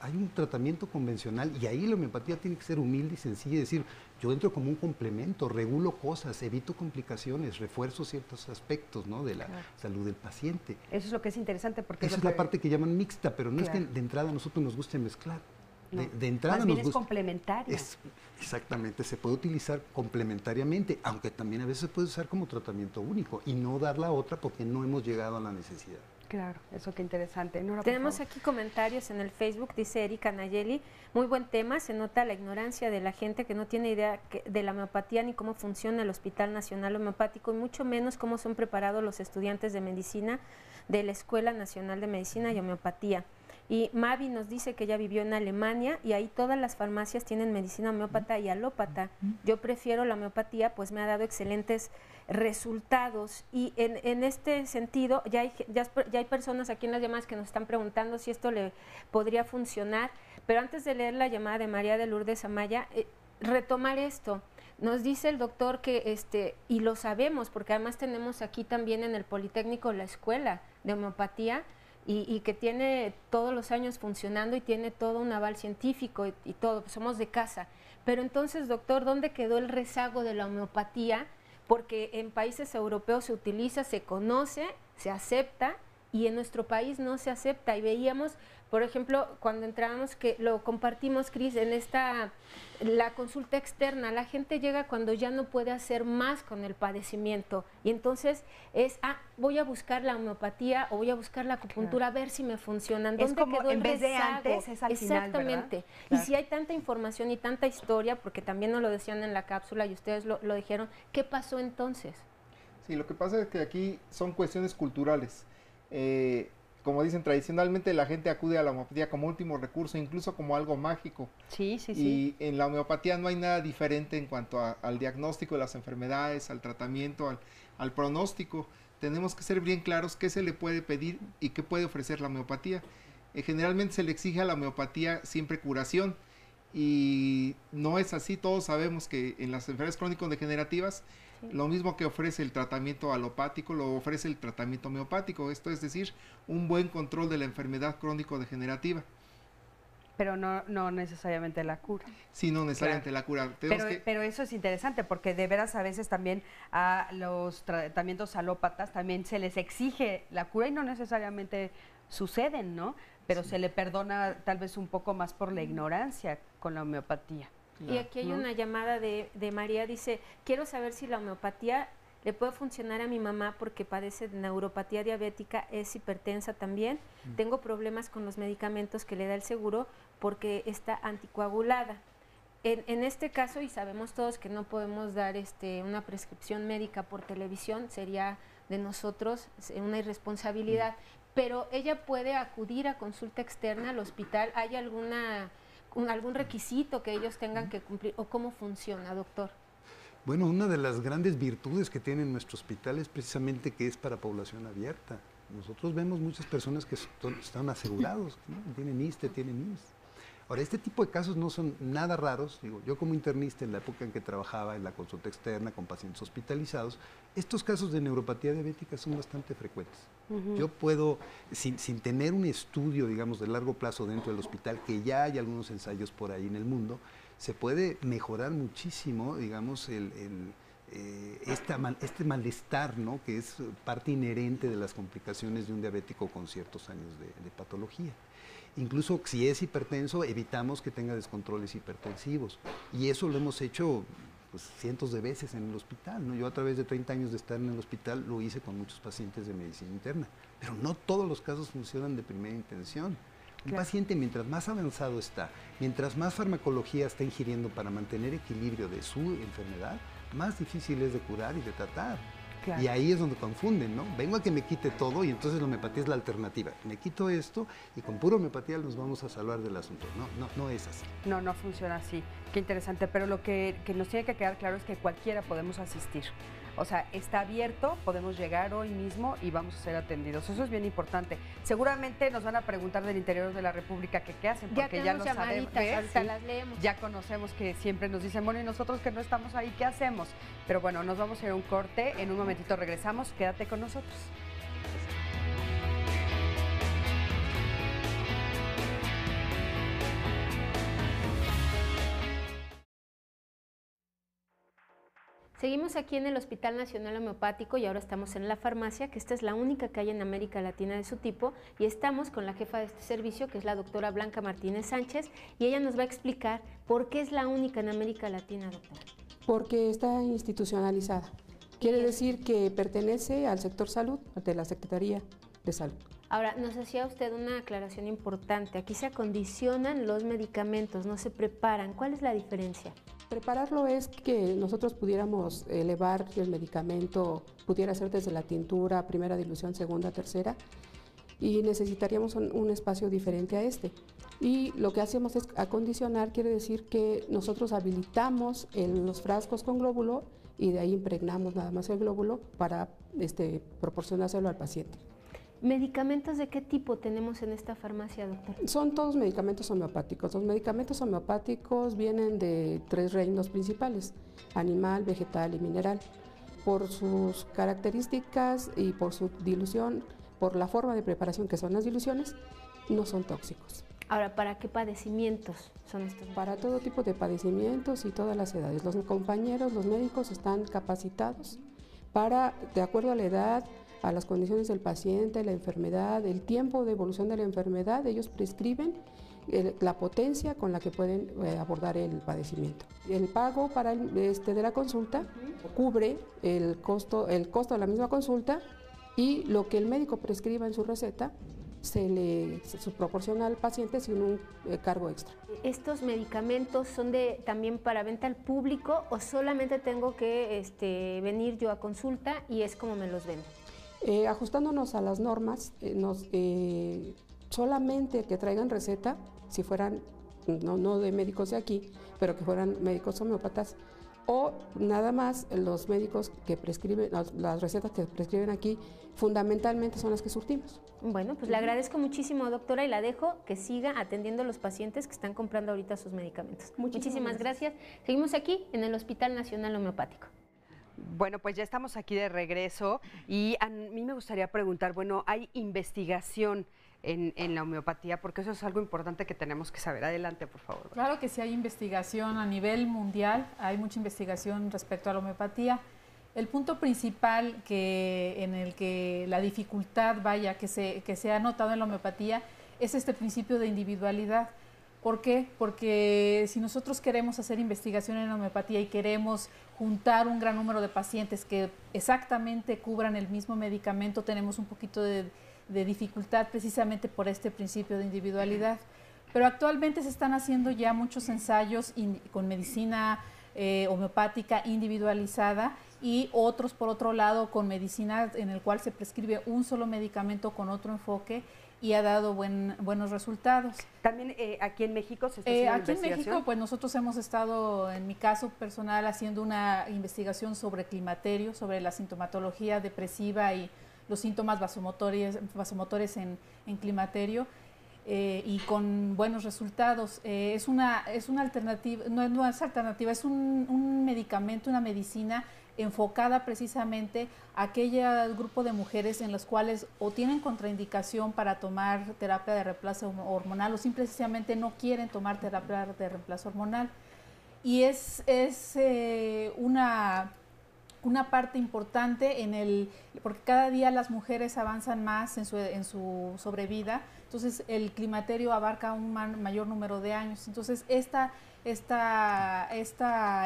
S5: hay un tratamiento convencional y ahí la homeopatía tiene que ser humilde y sencilla y decir, yo entro como un complemento, regulo cosas, evito complicaciones, refuerzo ciertos aspectos, ¿no? De la salud del paciente.
S2: Eso es lo que es interesante porque...
S5: Esa es la parte que llaman mixta, pero no es que de entrada a nosotros nos guste mezclar.
S2: No,
S5: de entrada
S2: más bien es complementaria.
S5: Exactamente, se puede utilizar complementariamente, aunque también a veces se puede usar como tratamiento único y no dar la otra porque no hemos llegado a la necesidad.
S2: Claro, eso qué interesante. Nora,
S3: tenemos aquí comentarios en el Facebook, dice Erika Nayeli, muy buen tema, se nota la ignorancia de la gente que no tiene idea de la homeopatía ni cómo funciona el Hospital Nacional Homeopático y mucho menos cómo son preparados los estudiantes de medicina de la Escuela Nacional de Medicina y Homeopatía. Y Mavi nos dice que ella vivió en Alemania y ahí todas las farmacias tienen medicina homeópata y alópata. Yo prefiero la homeopatía, pues me ha dado excelentes resultados. Y en este sentido, ya hay personas aquí en las llamadas que nos están preguntando si esto le podría funcionar. Pero antes de leer la llamada de María de Lourdes Amaya, retomar esto. Nos dice el doctor que, y lo sabemos, porque además tenemos aquí también en el Politécnico la escuela de homeopatía, y que tiene todos los años funcionando y tiene todo un aval científico y todo, pues somos de casa. Pero entonces, doctor, ¿dónde quedó el rezago de la homeopatía? Porque en países europeos se utiliza, se conoce, se acepta, y en nuestro país no se acepta. Y veíamos, por ejemplo, cuando entrábamos, que lo compartimos, Cris, en la consulta externa, la gente llega cuando ya no puede hacer más con el padecimiento, y entonces es, voy a buscar la homeopatía o voy a buscar la acupuntura, a ver si me funcionan. ¿Dónde quedó el
S2: en vez de
S3: rezago?
S2: antes, es al final,
S3: Exactamente.
S2: Claro.
S3: Y si hay tanta información y tanta historia, porque también nos lo decían en la cápsula y ustedes lo dijeron, ¿qué pasó entonces?
S6: Sí, lo que pasa es que aquí son cuestiones culturales. Como dicen, tradicionalmente la gente acude a la homeopatía como último recurso, incluso como algo mágico.
S2: Sí, sí,
S6: y en la homeopatía no hay nada diferente en cuanto al diagnóstico de las enfermedades, al tratamiento, al pronóstico. Tenemos que ser bien claros qué se le puede pedir y qué puede ofrecer la homeopatía. Generalmente se le exige a la homeopatía siempre curación, y no es así. Todos sabemos que en las enfermedades crónico-degenerativas, lo mismo que ofrece el tratamiento alopático, lo ofrece el tratamiento homeopático. Esto es decir, un buen control de la enfermedad crónico-degenerativa.
S2: Pero no necesariamente la cura.
S6: Sí, no necesariamente la cura.
S2: Pero eso es interesante, porque de veras a veces también a los tratamientos alópatas también se les exige la cura y no necesariamente suceden, ¿no? Pero se le perdona tal vez un poco más por la ignorancia con la homeopatía.
S3: Y aquí hay una llamada de María, dice, quiero saber si la homeopatía le puede funcionar a mi mamá porque padece de neuropatía diabética, es hipertensa también, tengo problemas con los medicamentos que le da el seguro porque está anticoagulada. En este caso, y sabemos todos que no podemos dar una prescripción médica por televisión, sería de nosotros una irresponsabilidad, pero ella puede acudir a consulta externa al hospital. ¿Hay algún requisito que ellos tengan que cumplir o cómo funciona, doctor?
S5: Bueno, una de las grandes virtudes que tiene nuestro hospital es precisamente que es para población abierta. Nosotros vemos muchas personas que están asegurados, ¿no? Tienen ISSSTE, tienen IMSS. Ahora, este tipo de casos no son nada raros. Digo, yo como internista, en la época en que trabajaba en la consulta externa con pacientes hospitalizados, estos casos de neuropatía diabética son bastante frecuentes. Yo puedo, sin tener un estudio, digamos, de largo plazo dentro del hospital, que ya hay algunos ensayos por ahí en el mundo, se puede mejorar muchísimo, digamos, este malestar, ¿no?, que es parte inherente de las complicaciones de un diabético con ciertos años de patología. Incluso si es hipertenso, evitamos que tenga descontroles hipertensivos. Y eso lo hemos hecho pues, cientos de veces en el hospital, ¿no? Yo a través de 30 años de estar en el hospital lo hice con muchos pacientes de medicina interna. Pero no todos los casos funcionan de primera intención. Un paciente, mientras más avanzado está, mientras más farmacología está ingiriendo para mantener equilibrio de su enfermedad, más difícil es de curar y de tratar. Claro. Y ahí es donde confunden, ¿no? Vengo a que me quite todo y entonces la homeopatía es la alternativa. Me quito esto y con pura homeopatía nos vamos a salvar del asunto. No es así.
S2: No funciona así. Qué interesante. Pero lo que nos tiene que quedar claro es que cualquiera podemos asistir. O sea, está abierto, podemos llegar hoy mismo y vamos a ser atendidos. Eso es bien importante. Seguramente nos van a preguntar del interior de la República que qué hacen, porque ya lo sabemos.
S3: Ahorita las leemos.
S2: Ya conocemos que siempre nos dicen, bueno, y nosotros que no estamos ahí, ¿qué hacemos? Pero bueno, nos vamos a ir a un corte. En un momentito regresamos. Quédate con nosotros.
S3: Seguimos aquí en el Hospital Nacional Homeopático y ahora estamos en la farmacia, que esta es la única que hay en América Latina de su tipo, y estamos con la jefa de este servicio, que es la doctora Blanca Martínez Sánchez, y ella nos va a explicar por qué es la única en América Latina, doctora.
S10: Porque está institucionalizada. Quiere decir que pertenece al sector salud, de la Secretaría de Salud.
S3: Ahora, nos hacía usted una aclaración importante. Aquí se acondicionan los medicamentos, no se preparan. ¿Cuál es la diferencia?
S10: Prepararlo es que nosotros pudiéramos elevar el medicamento, pudiera ser desde la tintura, primera dilución, segunda, tercera, y necesitaríamos un espacio diferente a este. Y lo que hacemos es acondicionar, quiere decir que nosotros habilitamos los frascos con glóbulo y de ahí impregnamos nada más el glóbulo para proporcionárselo al paciente.
S3: ¿Medicamentos de qué tipo tenemos en esta farmacia, doctor?
S10: Son todos medicamentos homeopáticos. Los medicamentos homeopáticos vienen de 3 reinos principales: animal, vegetal y mineral. Por sus características y por su dilución
S11: por la forma de preparación que son las diluciones, no son tóxicos.
S3: Ahora, ¿para qué padecimientos son estos?
S11: Para todo tipo de padecimientos y todas las edades. Los compañeros, los médicos están capacitados para, de acuerdo a la edad, a las condiciones del paciente, la enfermedad, el tiempo de evolución de la enfermedad, ellos prescriben la potencia con la que pueden abordar el padecimiento. El pago para de la consulta cubre el costo de la misma consulta, y lo que el médico prescriba en su receta se proporciona al paciente sin un cargo extra.
S3: ¿Estos medicamentos son también para venta al público o solamente tengo que venir yo a consulta y es como me los venden?
S11: Ajustándonos a las normas, solamente que traigan receta, si fueran no de médicos de aquí, pero que fueran médicos homeópatas, o nada más los médicos que prescriben, las recetas que prescriben aquí, fundamentalmente son las que surtimos.
S3: Bueno, pues le agradezco muchísimo, doctora, y la dejo que siga atendiendo a los pacientes que están comprando ahorita sus medicamentos. Muchísimas gracias. Seguimos aquí en el Hospital Nacional Homeopático.
S2: Bueno, pues ya estamos aquí de regreso y a mí me gustaría preguntar, bueno, ¿hay investigación en la homeopatía? Porque eso es algo importante que tenemos que saber. Adelante, por favor.
S7: Claro que sí hay investigación a nivel mundial, hay mucha investigación respecto a la homeopatía. El punto principal en el que la dificultad que se ha notado en la homeopatía es este principio de individualidad. ¿Por qué? Porque si nosotros queremos hacer investigación en la homeopatía y queremos juntar un gran número de pacientes que exactamente cubran el mismo medicamento, tenemos un poquito de dificultad precisamente por este principio de individualidad. Pero actualmente se están haciendo ya muchos ensayos con medicina homeopática individualizada y otros, por otro lado, con medicina en el cual se prescribe un solo medicamento con otro enfoque y ha dado buenos resultados.
S2: ¿También aquí en México se está haciendo investigación?
S7: Aquí en México, pues nosotros hemos estado, en mi caso personal, haciendo una investigación sobre climaterio, sobre la sintomatología depresiva y los síntomas vasomotores en climaterio, y con buenos resultados. Es una alternativa, no es alternativa, es un medicamento, una medicina enfocada precisamente a aquel grupo de mujeres en las cuales o tienen contraindicación para tomar terapia de reemplazo hormonal o simplemente no quieren tomar terapia de reemplazo hormonal. Y es una parte importante porque cada día las mujeres avanzan más en su sobrevida, entonces el climaterio abarca un mayor número de años. Entonces esta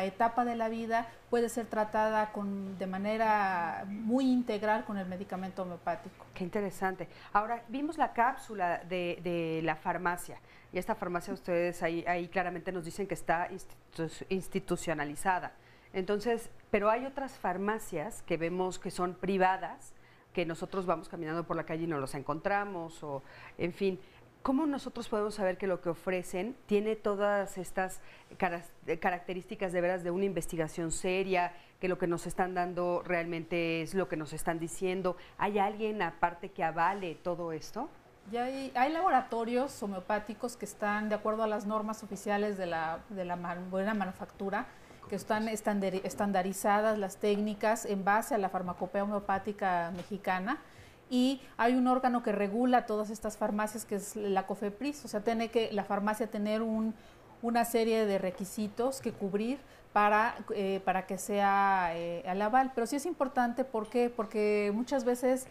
S7: etapa de la vida puede ser tratada de manera muy integral con el medicamento homeopático.
S2: Qué interesante. Ahora, vimos la cápsula de la farmacia, y esta farmacia ustedes ahí claramente nos dicen que está institucionalizada. Entonces, pero hay otras farmacias que vemos que son privadas, que nosotros vamos caminando por la calle y no los encontramos, o en fin. ¿Cómo nosotros podemos saber que lo que ofrecen tiene todas estas características de veras de una investigación seria, que lo que nos están dando realmente es lo que nos están diciendo? ¿Hay alguien aparte que avale todo esto?
S7: Ya hay laboratorios homeopáticos que están de acuerdo a las normas oficiales de la buena manufactura, que están estandarizadas las técnicas en base a la farmacopea homeopática mexicana, y hay un órgano que regula todas estas farmacias, que es la COFEPRIS. O sea, tiene que la farmacia tener una serie de requisitos que cubrir para que sea al aval. Pero sí es importante, ¿por qué? Porque muchas veces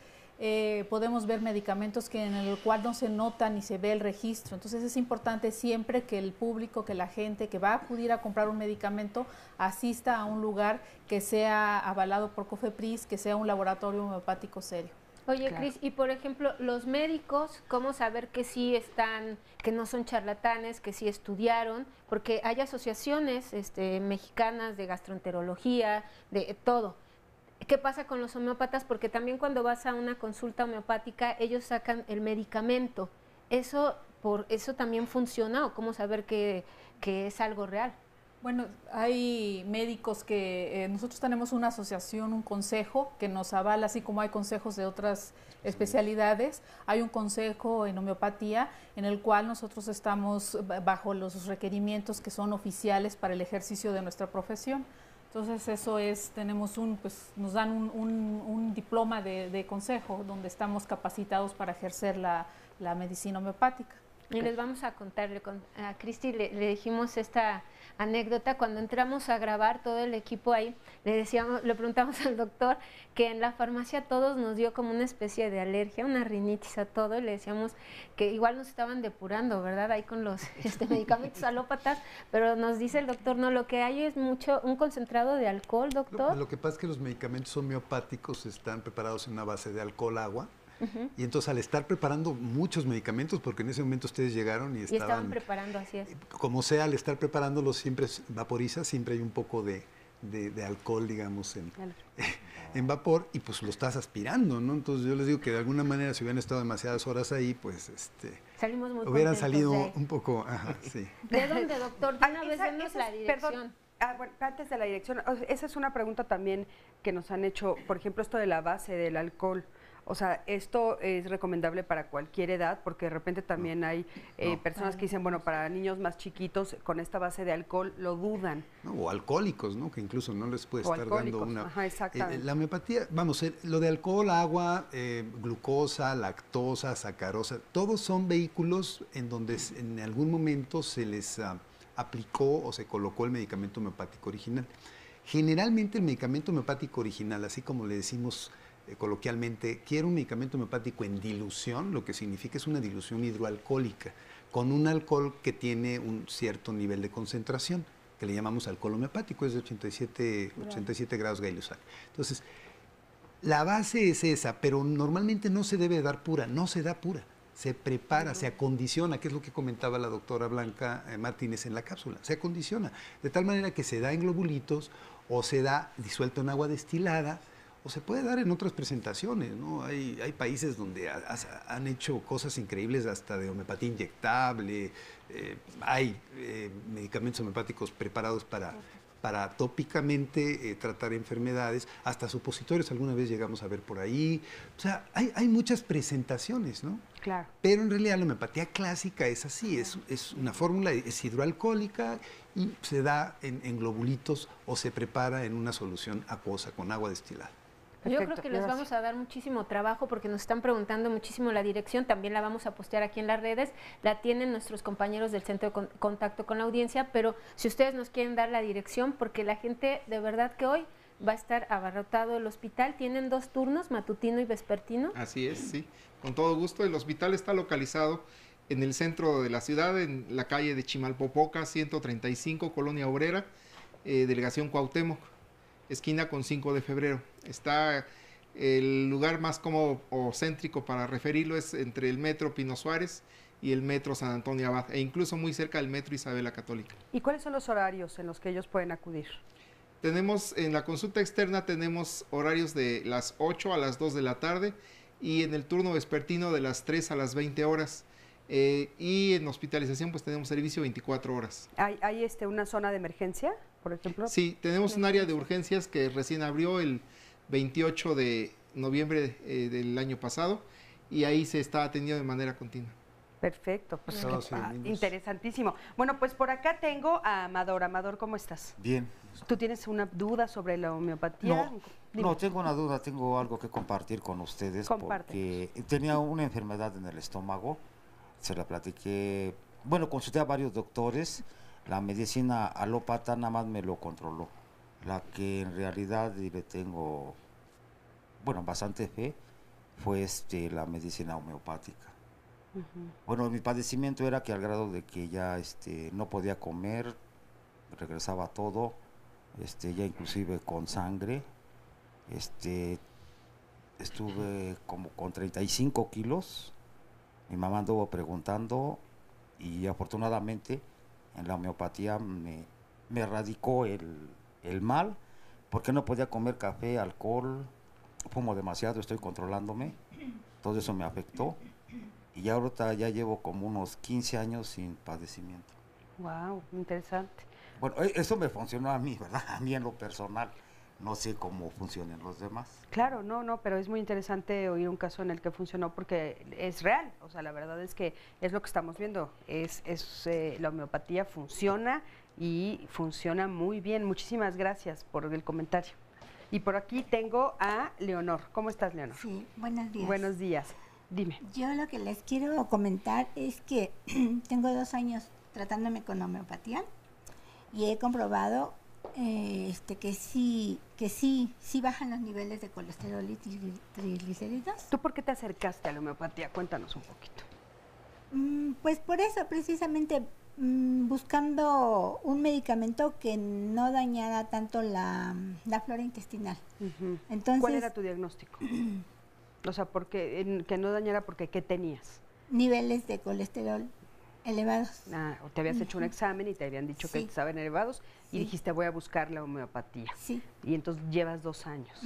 S7: podemos ver medicamentos en el cual no se nota ni se ve el registro. Entonces es importante siempre que el público, que la gente que va a acudir a comprar un medicamento asista a un lugar que sea avalado por COFEPRIS, que sea un laboratorio homeopático serio.
S3: Oye, claro. Cris, y por ejemplo, los médicos, ¿cómo saber que sí que no son charlatanes, que sí estudiaron? Porque hay asociaciones mexicanas de gastroenterología, de todo. ¿Qué pasa con los homeópatas? Porque también cuando vas a una consulta homeopática, ellos sacan el medicamento. ¿Eso también funciona, o cómo saber que es algo real?
S7: Bueno, hay médicos que nosotros tenemos una asociación, un consejo que nos avala, así como hay consejos de otras especialidades. Hay un consejo en homeopatía en el cual nosotros estamos bajo los requerimientos que son oficiales para el ejercicio de nuestra profesión. Entonces eso es, nos dan un diploma de consejo donde estamos capacitados para ejercer la medicina homeopática.
S3: Y les vamos a contar, a Cristi le dijimos esta anécdota, cuando entramos a grabar todo el equipo ahí, le preguntamos al doctor que en la farmacia todos nos dio como una especie de alergia, una rinitis a todo, y le decíamos que igual nos estaban depurando, ¿verdad? Ahí con los medicamentos alópatas, pero nos dice el doctor, no, lo que hay es un concentrado de alcohol, doctor.
S5: Lo que pasa es que los medicamentos homeopáticos están preparados en una base de alcohol-agua. Y entonces al estar preparando muchos medicamentos, porque en ese momento ustedes llegaron y
S3: estaban preparando, así es.
S5: Como sea, al estar preparándolos siempre vaporiza, siempre hay un poco de alcohol, digamos, en vapor, y pues lo estás aspirando, ¿no? Entonces yo les digo que de alguna manera si hubieran estado demasiadas horas ahí, pues
S3: salimos muy
S5: hubieran salido un poco, sí.
S3: ¿De dónde, doctor? De una vez denos la dirección.
S2: Perdón. Bueno, antes de la dirección, esa es una pregunta también que nos han hecho, por ejemplo, esto de la base del alcohol. O sea, ¿esto es recomendable para cualquier edad? Porque de repente también hay personas que dicen, bueno, para niños más chiquitos con esta base de alcohol lo dudan.
S5: No, o alcohólicos, ¿no? Que incluso no les puede estar dando una...
S2: Ajá, exactamente.
S5: La homeopatía, vamos, lo de alcohol, agua, glucosa, lactosa, sacarosa, todos son vehículos en donde en algún momento se les aplicó o se colocó el medicamento homeopático original. Generalmente el medicamento homeopático original, así como le decimos coloquialmente, quiero un medicamento homeopático en dilución, lo que significa es una dilución hidroalcohólica, con un alcohol que tiene un cierto nivel de concentración, que le llamamos alcohol homeopático, es de 87 grados Gay-Lussac. Entonces, la base es esa, pero normalmente no se debe dar pura, no se da pura. Se prepara, se acondiciona, que es lo que comentaba la doctora Blanca Martínez en la cápsula, se acondiciona, de tal manera que se da en globulitos o se da disuelto en agua destilada, o se puede dar en otras presentaciones, ¿no? Hay países donde han hecho cosas increíbles hasta de homeopatía inyectable, hay medicamentos homeopáticos preparados para tópicamente tratar enfermedades, hasta supositorios alguna vez llegamos a ver por ahí. O sea, hay muchas presentaciones, ¿no?
S2: Claro.
S5: Pero en realidad la homeopatía clásica es así, es una fórmula, es hidroalcohólica y se da en globulitos o se prepara en una solución acuosa con agua destilada.
S3: Perfecto, yo creo que les vamos a dar muchísimo trabajo porque nos están preguntando muchísimo la dirección, también la vamos a postear aquí en las redes, la tienen nuestros compañeros del Centro de Contacto con la Audiencia, pero si ustedes nos quieren dar la dirección, porque la gente de verdad que hoy va a estar abarrotado el hospital, tienen 2 turnos, matutino y vespertino.
S6: Así es, sí, con todo gusto. El hospital está localizado en el centro de la ciudad, en la calle de Chimalpopoca, 135, Colonia Obrera, Delegación Cuauhtémoc, esquina con 5 de febrero. Está el lugar más cómodo o céntrico para referirlo, es entre el metro Pino Suárez y el metro San Antonio Abad, e incluso muy cerca del metro Isabel la Católica.
S2: ¿Y cuáles son los horarios en los que ellos pueden acudir?
S6: Tenemos, en la consulta externa tenemos horarios de las 8 a las 2 de la tarde y en el turno vespertino de las 3 a las 20 horas. Y en hospitalización pues tenemos servicio 24 horas.
S2: ¿Hay una zona de emergencia, por ejemplo?
S6: Sí, tenemos un área de urgencias que recién abrió el 28 de noviembre del año pasado y ahí se está atendiendo de manera continua.
S2: Perfecto, pues interesantísimo. Bueno, pues por acá tengo a Amador. Amador, ¿cómo estás?
S12: Bien.
S2: ¿Tú tienes una duda sobre la homeopatía?
S12: No, tengo una duda, tengo algo que compartir con ustedes. Porque tenía una enfermedad en el estómago, se la platiqué, bueno, consulté a varios doctores, la medicina alópata nada más me lo controló. La que en realidad le tengo, bueno, bastante fe, fue la medicina homeopática. Bueno, mi padecimiento era que al grado de que ya no podía comer, regresaba todo, ya inclusive con sangre, estuve como con 35 kilos, mi mamá anduvo preguntando y afortunadamente en la homeopatía me erradicó el mal, porque no podía comer café, alcohol, fumo demasiado, estoy controlándome, todo eso me afectó. Y ya ahorita ya llevo como unos 15 años sin padecimiento.
S2: Wow, interesante.
S12: Bueno, eso me funcionó a mí, ¿verdad? A mí en lo personal. No sé cómo funcionan los demás.
S2: Claro, no, pero es muy interesante oír un caso en el que funcionó porque es real. O sea, la verdad es que es lo que estamos viendo. La homeopatía funciona y funciona muy bien. Muchísimas gracias por el comentario. Y por aquí tengo a Leonor. ¿Cómo estás, Leonor?
S13: Sí, buenos días.
S2: Buenos días. Dime.
S13: Yo lo que les quiero comentar es que tengo 2 años tratándome con homeopatía y he comprobado que sí bajan los niveles de colesterol y triglicéridos.
S2: ¿Tú por qué te acercaste a la homeopatía? Cuéntanos un poquito.
S13: Pues por eso, precisamente, buscando un medicamento que no dañara tanto la flora intestinal. Entonces,
S2: ¿cuál era tu diagnóstico? O sea, que no dañara porque ¿qué tenías?
S13: Niveles de colesterol elevados.
S2: O te habías hecho un examen y te habían dicho que estaban elevados y dijiste voy a buscar la homeopatía.
S13: Sí.
S2: Y entonces llevas 2 años.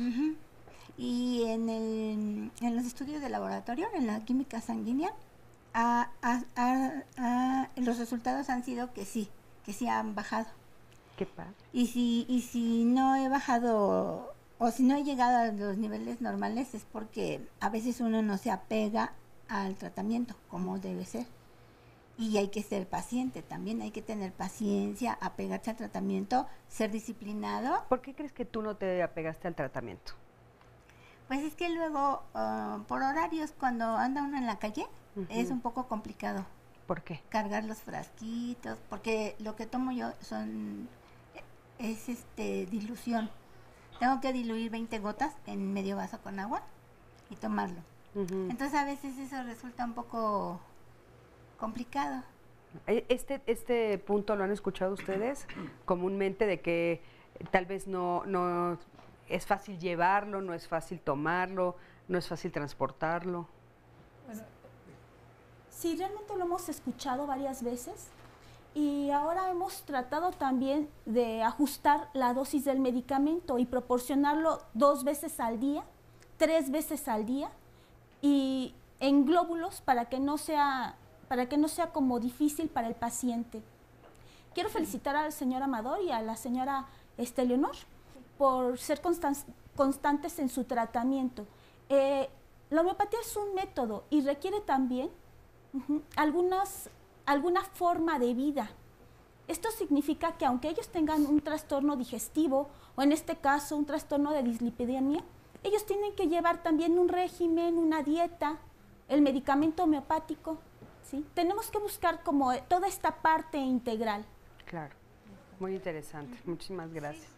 S13: Y en los estudios de laboratorio, en la química sanguínea, los resultados han sido que sí han bajado.
S2: Qué padre.
S13: Y si no he bajado o si no he llegado a los niveles normales es porque a veces uno no se apega al tratamiento como debe ser. Y hay que ser paciente también, hay que tener paciencia, apegarse al tratamiento, ser disciplinado.
S2: ¿Por qué crees que tú no te apegaste al tratamiento?
S13: Pues es que luego, por horarios, cuando anda uno en la calle, es un poco complicado.
S2: ¿Por qué?
S13: Cargar los frasquitos, porque lo que tomo yo es dilución. Tengo que diluir 20 gotas en medio vaso con agua y tomarlo. Entonces a veces eso resulta un poco complicado.
S2: Este punto lo han escuchado ustedes comúnmente, de que tal vez no es fácil llevarlo, no es fácil tomarlo, no es fácil transportarlo.
S8: Bueno, sí, realmente lo hemos escuchado varias veces y ahora hemos tratado también de ajustar la dosis del medicamento y proporcionarlo 2 veces al día, 3 veces al día y en glóbulos para que no sea como difícil para el paciente. Quiero felicitar al señor Amador y a la señora Leonor por ser constantes en su tratamiento. La homeopatía es un método y requiere también alguna forma de vida. Esto significa que aunque ellos tengan un trastorno digestivo o en este caso un trastorno de dislipidemia, ellos tienen que llevar también un régimen, una dieta, el medicamento homeopático. ¿Sí? Tenemos que buscar como toda esta parte integral.
S2: Claro, muy interesante. Muchísimas gracias.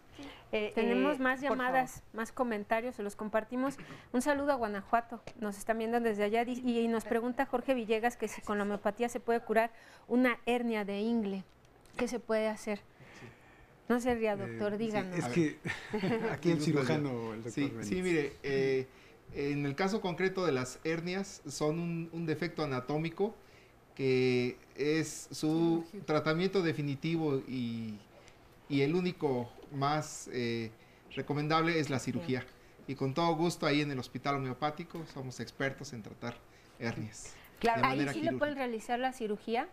S3: Tenemos más llamadas, más comentarios, se los compartimos. Un saludo a Guanajuato, nos están viendo desde allá y nos pregunta Jorge Villegas que si con la homeopatía se puede curar una hernia de ingle. ¿Qué se puede hacer? No se ría, doctor, díganos.
S14: Es que aquí el cirujano, el doctor
S6: Sí, mire, en el caso concreto de las hernias son un defecto anatómico que es su tratamiento definitivo y el único más recomendable es la cirugía. Y con todo gusto ahí en el hospital homeopático somos expertos en tratar hernias.
S3: Claro, ahí sí quirúrgica. ¿Le pueden realizar la cirugía?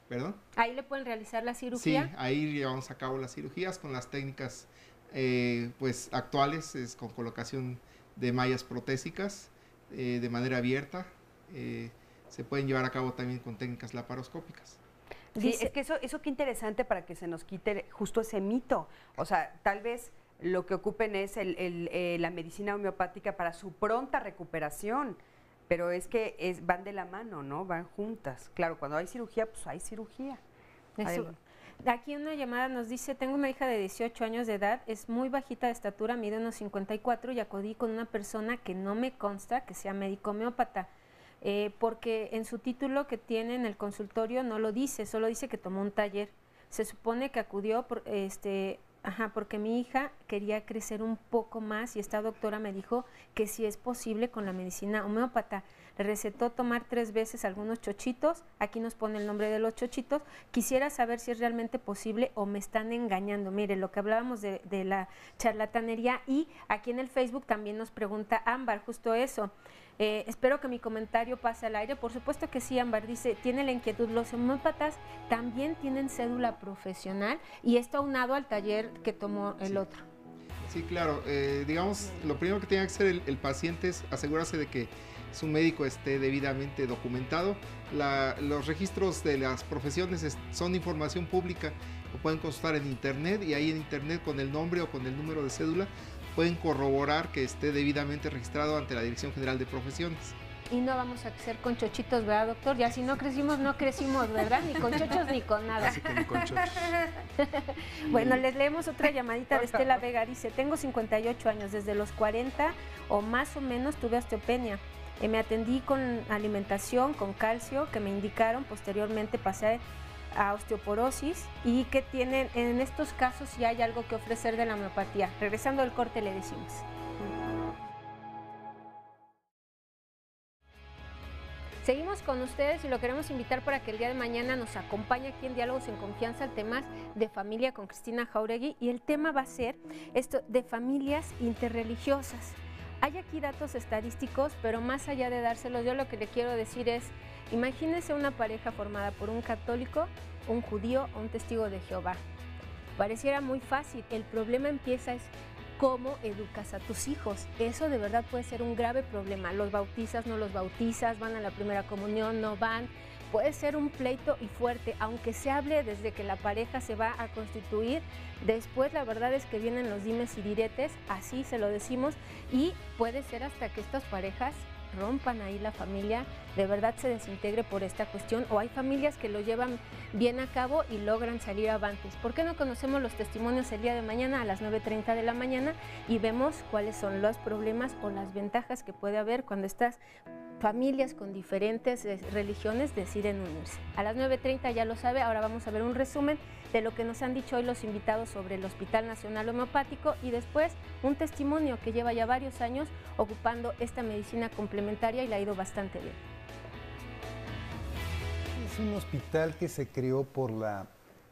S6: ¿Perdón?
S3: ¿Ahí le pueden realizar la cirugía?
S6: Sí, ahí llevamos a cabo las cirugías con las técnicas pues actuales, con colocación de mallas protésicas de manera abierta. Se pueden llevar a cabo también con técnicas laparoscópicas.
S2: Sí, es que eso qué interesante para que se nos quite justo ese mito. O sea, tal vez lo que ocupen es la medicina homeopática para su pronta recuperación, pero es que van de la mano, ¿no? Van juntas. Claro, cuando hay cirugía, pues hay cirugía.
S3: Aquí una llamada nos dice, tengo una hija de 18 años de edad, es muy bajita de estatura, mide unos 54 y acudí con una persona que no me consta que sea médico homeópata. Porque en su título que tiene en el consultorio no lo dice, solo dice que tomó un taller. Se supone que acudió porque mi hija quería crecer un poco más y esta doctora me dijo que si es posible con la medicina homeópata. Le recetó tomar 3 veces algunos chochitos, aquí nos pone el nombre de los chochitos. Quisiera saber si es realmente posible o me están engañando. Mire, lo que hablábamos de la charlatanería, y aquí en el Facebook también nos pregunta Ámbar justo eso. Espero que mi comentario pase al aire. Por supuesto que sí, Ámbar dice, tiene la inquietud. Los homeópatas también tienen cédula profesional y esto aunado al taller que tomó el otro.
S6: Sí, claro. Digamos, lo primero que tiene que hacer el paciente es asegurarse de que su médico esté debidamente documentado. Los registros de las profesiones son información pública lo pueden consultar en internet, y ahí en internet con el nombre o con el número de cédula pueden corroborar que esté debidamente registrado ante la Dirección General de Profesiones.
S3: Y no vamos a ser con chochitos, ¿verdad, doctor? Ya si no crecimos, no crecimos, ¿verdad? Ni con chochos ni con nada.
S14: Así que ni con chochos.
S3: Bueno, les leemos otra llamadita de Estela Vega. Dice, tengo 58 años, desde los 40 o más o menos tuve osteopenia. Me atendí con alimentación, con calcio, que me indicaron, posteriormente pasé a osteoporosis, y que tienen, en estos casos si hay algo que ofrecer de la homeopatía. Regresando al corte le decimos. Seguimos con ustedes y lo queremos invitar para que el día de mañana nos acompañe aquí en Diálogos en Confianza al tema de familia con Cristina Jáuregui, y el tema va a ser esto de familias interreligiosas. Hay aquí datos estadísticos, pero más allá de dárselos, yo lo que le quiero decir es, imagínese una pareja formada por un católico, un judío o un testigo de Jehová. Pareciera muy fácil, el problema empieza es cómo educas a tus hijos. Eso de verdad puede ser un grave problema. Los bautizas, no los bautizas, van a la primera comunión, no van. Puede ser un pleito y fuerte, aunque se hable desde que la pareja se va a constituir. Después la verdad es que vienen los dimes y diretes, así se lo decimos, y puede ser hasta que estas parejas rompan ahí la familia, de verdad se desintegre por esta cuestión, o hay familias que lo llevan bien a cabo y logran salir avantes. ¿Por qué no conocemos los testimonios el día de mañana a las 9:30 de la mañana y vemos cuáles son los problemas o las ventajas que puede haber cuando estas familias con diferentes religiones deciden unirse? A las 9:30 ya lo sabe, ahora vamos a ver un resumen de lo que nos han dicho hoy los invitados sobre el Hospital Nacional Homeopático, y después un testimonio que lleva ya varios años ocupando esta medicina complementaria y le ha ido bastante bien.
S5: Es un hospital que se creó por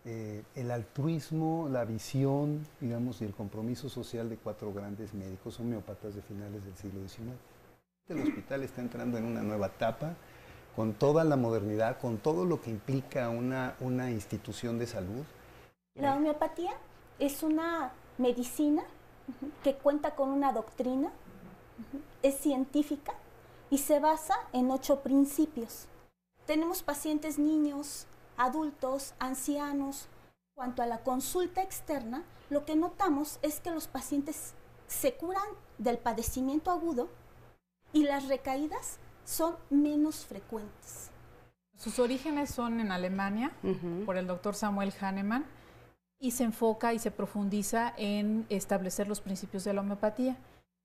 S5: el altruismo, la visión, digamos, y el compromiso social de 4 grandes médicos homeópatas de finales del siglo XIX. El hospital está entrando en una nueva etapa, con toda la modernidad, con todo lo que implica una institución de salud.
S8: La homeopatía es una medicina que cuenta con una doctrina, es científica y se basa en 8 principios. Tenemos pacientes niños, adultos, ancianos. En cuanto a la consulta externa, lo que notamos es que los pacientes se curan del padecimiento agudo y las recaídas son menos frecuentes.
S7: Sus orígenes son en Alemania, por el doctor Samuel Hahnemann, y se enfoca y se profundiza en establecer los principios de la homeopatía,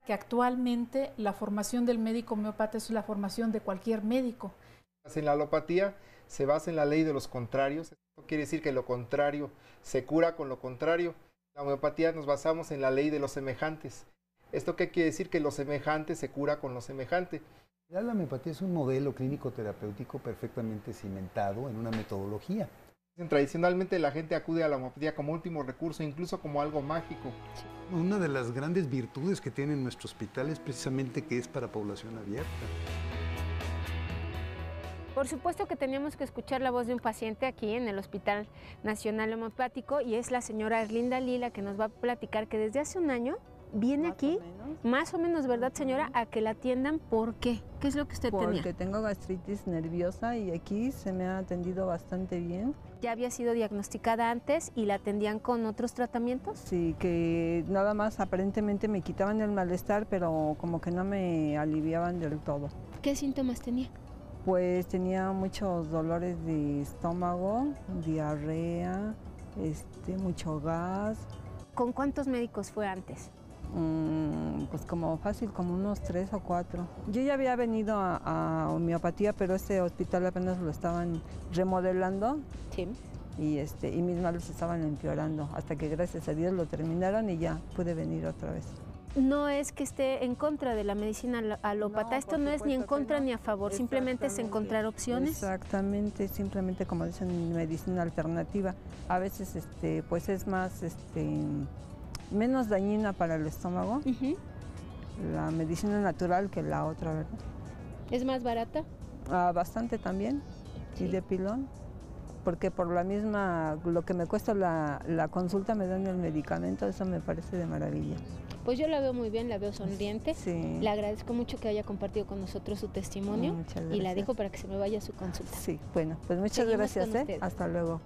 S7: que actualmente la formación del médico homeópata es la formación de cualquier médico.
S6: En la alopatía se basa en la ley de los contrarios. Esto quiere decir que lo contrario se cura con lo contrario. En la homeopatía nos basamos en la ley de los semejantes. ¿Esto qué quiere decir? Que lo semejante se cura con lo semejante.
S5: La homeopatía es un modelo clínico terapéutico perfectamente cimentado en una metodología.
S6: Tradicionalmente la gente acude a la homeopatía como último recurso, incluso como algo mágico.
S14: Una de las grandes virtudes que tiene nuestro hospital es precisamente que es para población abierta.
S3: Por supuesto que teníamos que escuchar la voz de un paciente aquí en el Hospital Nacional Homeopático, y es la señora Erlinda Lila, que nos va a platicar que desde hace un año viene aquí, más o menos, ¿verdad, señora?, a que la atiendan. ¿Por qué? ¿Qué es lo que usted tenía?
S15: Porque tengo gastritis nerviosa y aquí se me ha atendido bastante bien.
S3: ¿Ya había sido diagnosticada antes y la atendían con otros tratamientos?
S15: Sí, que nada más aparentemente me quitaban el malestar, pero como que no me aliviaban del todo.
S3: ¿Qué síntomas tenía?
S15: Pues tenía muchos dolores de estómago, diarrea, mucho gas.
S3: ¿Con cuántos médicos fue antes?
S15: Pues como fácil, como unos 3 o 4. Yo ya había venido a homeopatía, pero este hospital apenas lo estaban remodelando.
S3: Sí.
S15: Y mis males estaban empeorando, hasta que gracias a Dios lo terminaron y ya pude venir otra vez.
S3: No es que esté en contra de la medicina alópata, esto no es ni en contra ni a favor, simplemente es encontrar opciones.
S15: Exactamente, simplemente como dicen, medicina alternativa. A veces pues es más menos dañina para el estómago, la medicina natural, que la otra, ¿verdad?
S3: ¿Es más barata?
S15: Bastante también, sí, y de pilón, porque por la misma, lo que me cuesta la consulta me dan el medicamento, eso me parece de maravilla.
S3: Pues yo la veo muy bien, la veo sonriente.
S15: Sí.
S3: Le agradezco mucho que haya compartido con nosotros su testimonio y la dejo para que se me vaya a su consulta.
S15: Sí, bueno, pues muchas gracias, hasta luego.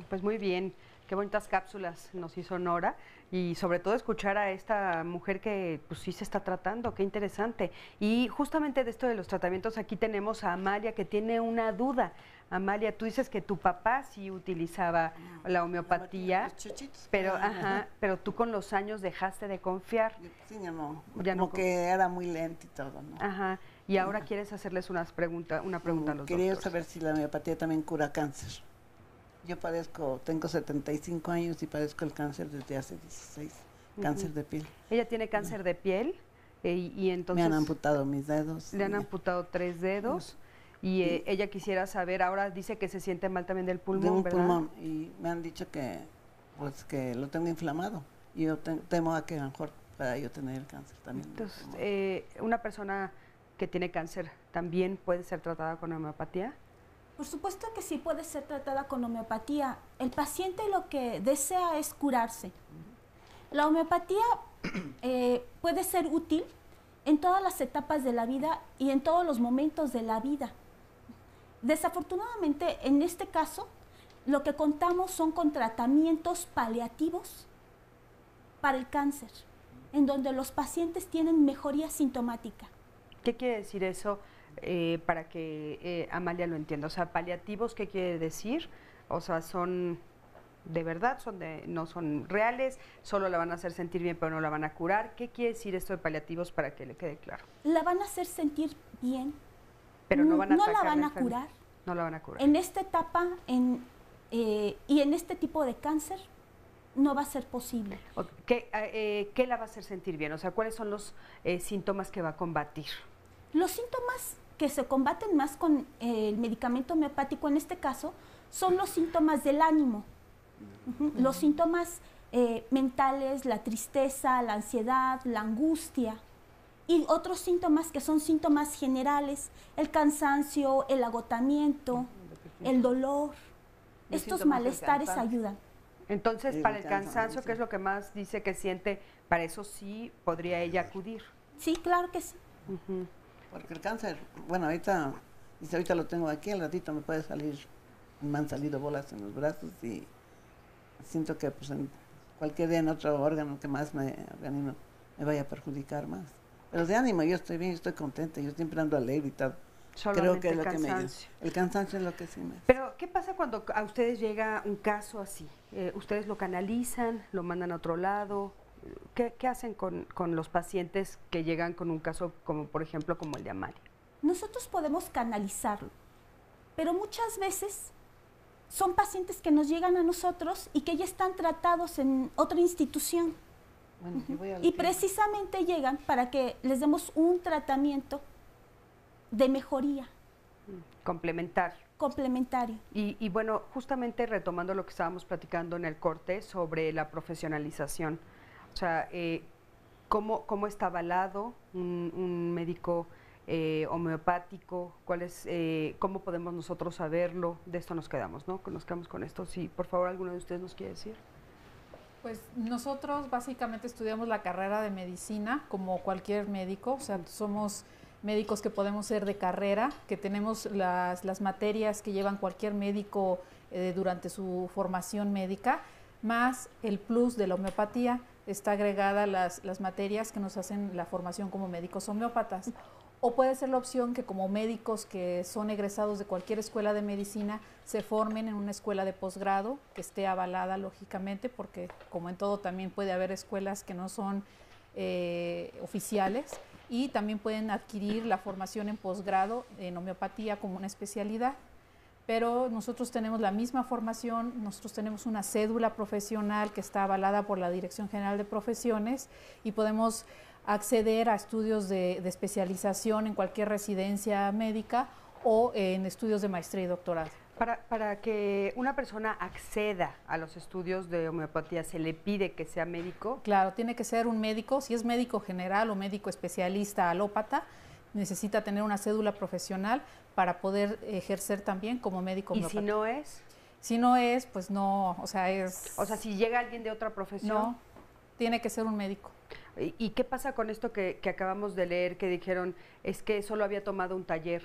S2: Pues muy bien. Qué bonitas cápsulas nos hizo Nora y sobre todo escuchar a esta mujer que pues sí se está tratando, qué interesante. Y justamente de esto de los tratamientos, aquí tenemos a Amalia que tiene una duda. Amalia, tú dices que tu papá sí utilizaba la homeopatía, pero, pero tú con los años dejaste de confiar.
S16: Sí, ya no,
S2: ya
S16: como que era muy lento y todo, ¿no?
S2: Ajá, y ahora quieres hacerles una pregunta a los doctores.
S16: Quería saber si la homeopatía también cura cáncer. Yo tengo 75 años y padezco el cáncer desde hace 16, cáncer de piel.
S2: Ella tiene cáncer de piel y entonces...
S16: Me han amputado mis dedos.
S2: Le han amputado 3 dedos. Y ella quisiera saber, ahora dice que se siente mal también del pulmón,
S16: de un
S2: ¿verdad?
S16: Pulmón, y me han dicho que pues lo tengo inflamado y yo temo a que a lo mejor pueda yo tener el cáncer también.
S2: Entonces, una persona que tiene cáncer también puede ser tratada con homeopatía.
S8: Por supuesto que sí puede ser tratada con homeopatía. El paciente lo que desea es curarse. La homeopatía puede ser útil en todas las etapas de la vida y en todos los momentos de la vida. Desafortunadamente, en este caso, lo que contamos son con tratamientos paliativos para el cáncer, en donde los pacientes tienen mejoría sintomática.
S2: ¿Qué quiere decir eso para que Amalia lo entienda? O sea, paliativos, ¿qué quiere decir? O sea, son de verdad, no son reales, solo la van a hacer sentir bien, pero no la van a curar. ¿Qué quiere decir esto de paliativos para que le quede claro?
S8: La van a hacer sentir bien.
S2: Pero no van a
S8: la van a curar.
S2: No la van a curar.
S8: En esta etapa y en este tipo de cáncer no va a ser posible.
S2: ¿Qué la va a hacer sentir bien? O sea, ¿cuáles son los síntomas que va a combatir?
S8: Los síntomas que se combaten más con el medicamento homeopático en este caso son los síntomas del ánimo, los síntomas mentales, la tristeza, la ansiedad, la angustia. Y otros síntomas que son síntomas generales, el cansancio, el agotamiento, el dolor. Estos malestares ayudan.
S2: Entonces, para el cansancio, ¿qué es lo que más dice que siente? Para eso sí podría ella acudir.
S8: Sí, claro que sí.
S16: Porque el cáncer, bueno, ahorita lo tengo aquí, al ratito me puede salir, me han salido bolas en los brazos y siento que pues en cualquier día en otro órgano que más me vaya a perjudicar más. Pero de ánimo, yo estoy bien, yo estoy contenta, yo siempre ando alegre y tal. Creo que es lo que el cansancio es lo que sí me...
S2: Pero, ¿qué pasa cuando a ustedes llega un caso así? ¿Ustedes lo canalizan, lo mandan a otro lado? ¿Qué hacen con los pacientes que llegan con un caso como, por ejemplo, como el de Amalia?
S8: Nosotros podemos canalizarlo, pero muchas veces son pacientes que nos llegan a nosotros y que ya están tratados en otra institución. Bueno, y precisamente llegan para que les demos un tratamiento de mejoría. Complementario.
S2: Y bueno, justamente retomando lo que estábamos platicando en el corte sobre la profesionalización, o sea, ¿cómo está avalado un médico homeopático? ¿Cómo podemos nosotros saberlo? De esto nos quedamos, ¿no? Nos quedamos con esto. Sí, por favor, ¿alguno de ustedes nos quiere decir?
S7: Pues nosotros básicamente estudiamos la carrera de medicina como cualquier médico, o sea, somos médicos que podemos ser de carrera, que tenemos las materias que llevan cualquier médico durante su formación médica, más el plus de la homeopatía, está agregada las materias que nos hacen la formación como médicos homeópatas. O puede ser la opción que como médicos que son egresados de cualquier escuela de medicina se formen en una escuela de posgrado que esté avalada lógicamente, porque como en todo también puede haber escuelas que no son oficiales, y también pueden adquirir la formación en posgrado en homeopatía como una especialidad. Pero nosotros tenemos la misma formación, nosotros tenemos una cédula profesional que está avalada por la Dirección General de Profesiones y podemos acceder a estudios de especialización en cualquier residencia médica o en estudios de maestría y doctorado.
S2: Para que una persona acceda a los estudios de homeopatía, ¿se le pide que sea médico?
S7: Claro, tiene que ser un médico, si es médico general o médico especialista alópata, necesita tener una cédula profesional para poder ejercer también como médico homeopata.
S2: ¿Y si no es?
S7: Si no es, pues no, o sea, es...
S2: O sea, si llega alguien de otra profesión...
S7: No, tiene que ser un médico.
S2: ¿Y qué pasa con esto que acabamos de leer, que dijeron, es que solo había tomado un taller?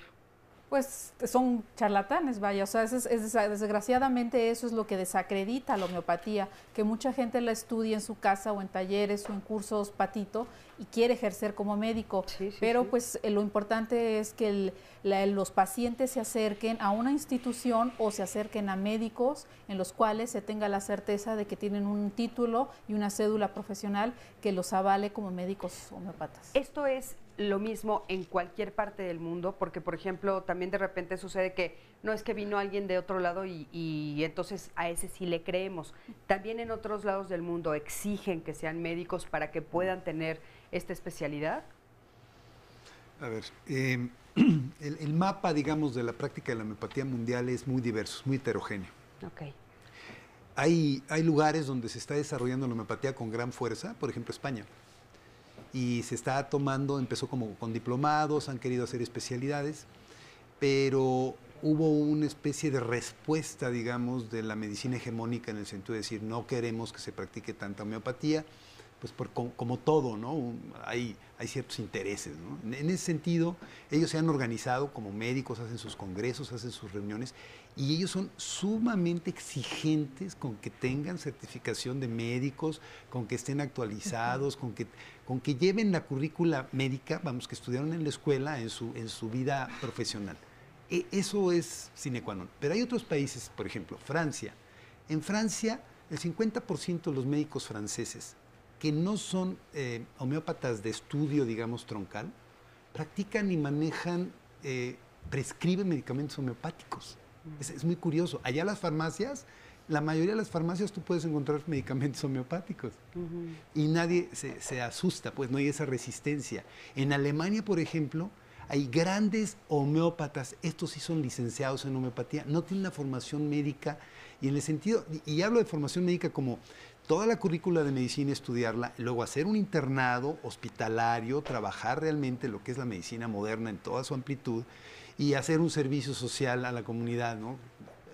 S7: Pues son charlatanes, vaya, o sea, desgraciadamente eso es lo que desacredita la homeopatía, que mucha gente la estudia en su casa o en talleres o en cursos patito y quiere ejercer como médico, pero pues lo importante es que los pacientes se acerquen a una institución o se acerquen a médicos en los cuales se tenga la certeza de que tienen un título y una cédula profesional que los avale como médicos homeópatas.
S2: Esto es lo mismo en cualquier parte del mundo, porque por ejemplo también de repente sucede que no es que vino alguien de otro lado y entonces a ese sí le creemos. También en otros lados del mundo exigen que sean médicos para que puedan tener esta especialidad.
S14: A ver, el mapa, digamos, de la práctica de la homeopatía mundial es muy diverso, es muy heterogéneo.
S2: Okay.
S14: Hay lugares donde se está desarrollando la homeopatía con gran fuerza, por ejemplo España. Y se está tomando, empezó como con diplomados, han querido hacer especialidades, pero hubo una especie de respuesta, digamos, de la medicina hegemónica en el sentido de decir, no queremos que se practique tanta homeopatía, pues como todo, ¿no? Hay ciertos intereses, ¿no? En ese sentido, ellos se han organizado como médicos, hacen sus congresos, hacen sus reuniones, y ellos son sumamente exigentes con que tengan certificación de médicos, con que estén actualizados, con que lleven la currícula médica, vamos, que estudiaron en la escuela, en su vida profesional. Eso es sine qua non. Pero hay otros países, por ejemplo, Francia. En Francia, el 50% de los médicos franceses que no son homeópatas de estudio, digamos, troncal, practican y manejan, prescriben medicamentos homeopáticos. Es muy curioso. Allá las farmacias, la mayoría de las farmacias tú puedes encontrar medicamentos homeopáticos. Y nadie se asusta, pues no hay esa resistencia. En Alemania, por ejemplo, hay grandes homeópatas, estos sí son licenciados en homeopatía, no tienen una formación médica, y en el sentido, y hablo de formación médica como toda la currícula de medicina, estudiarla, luego hacer un internado hospitalario, trabajar realmente lo que es la medicina moderna en toda su amplitud, y hacer un servicio social a la comunidad, ¿no?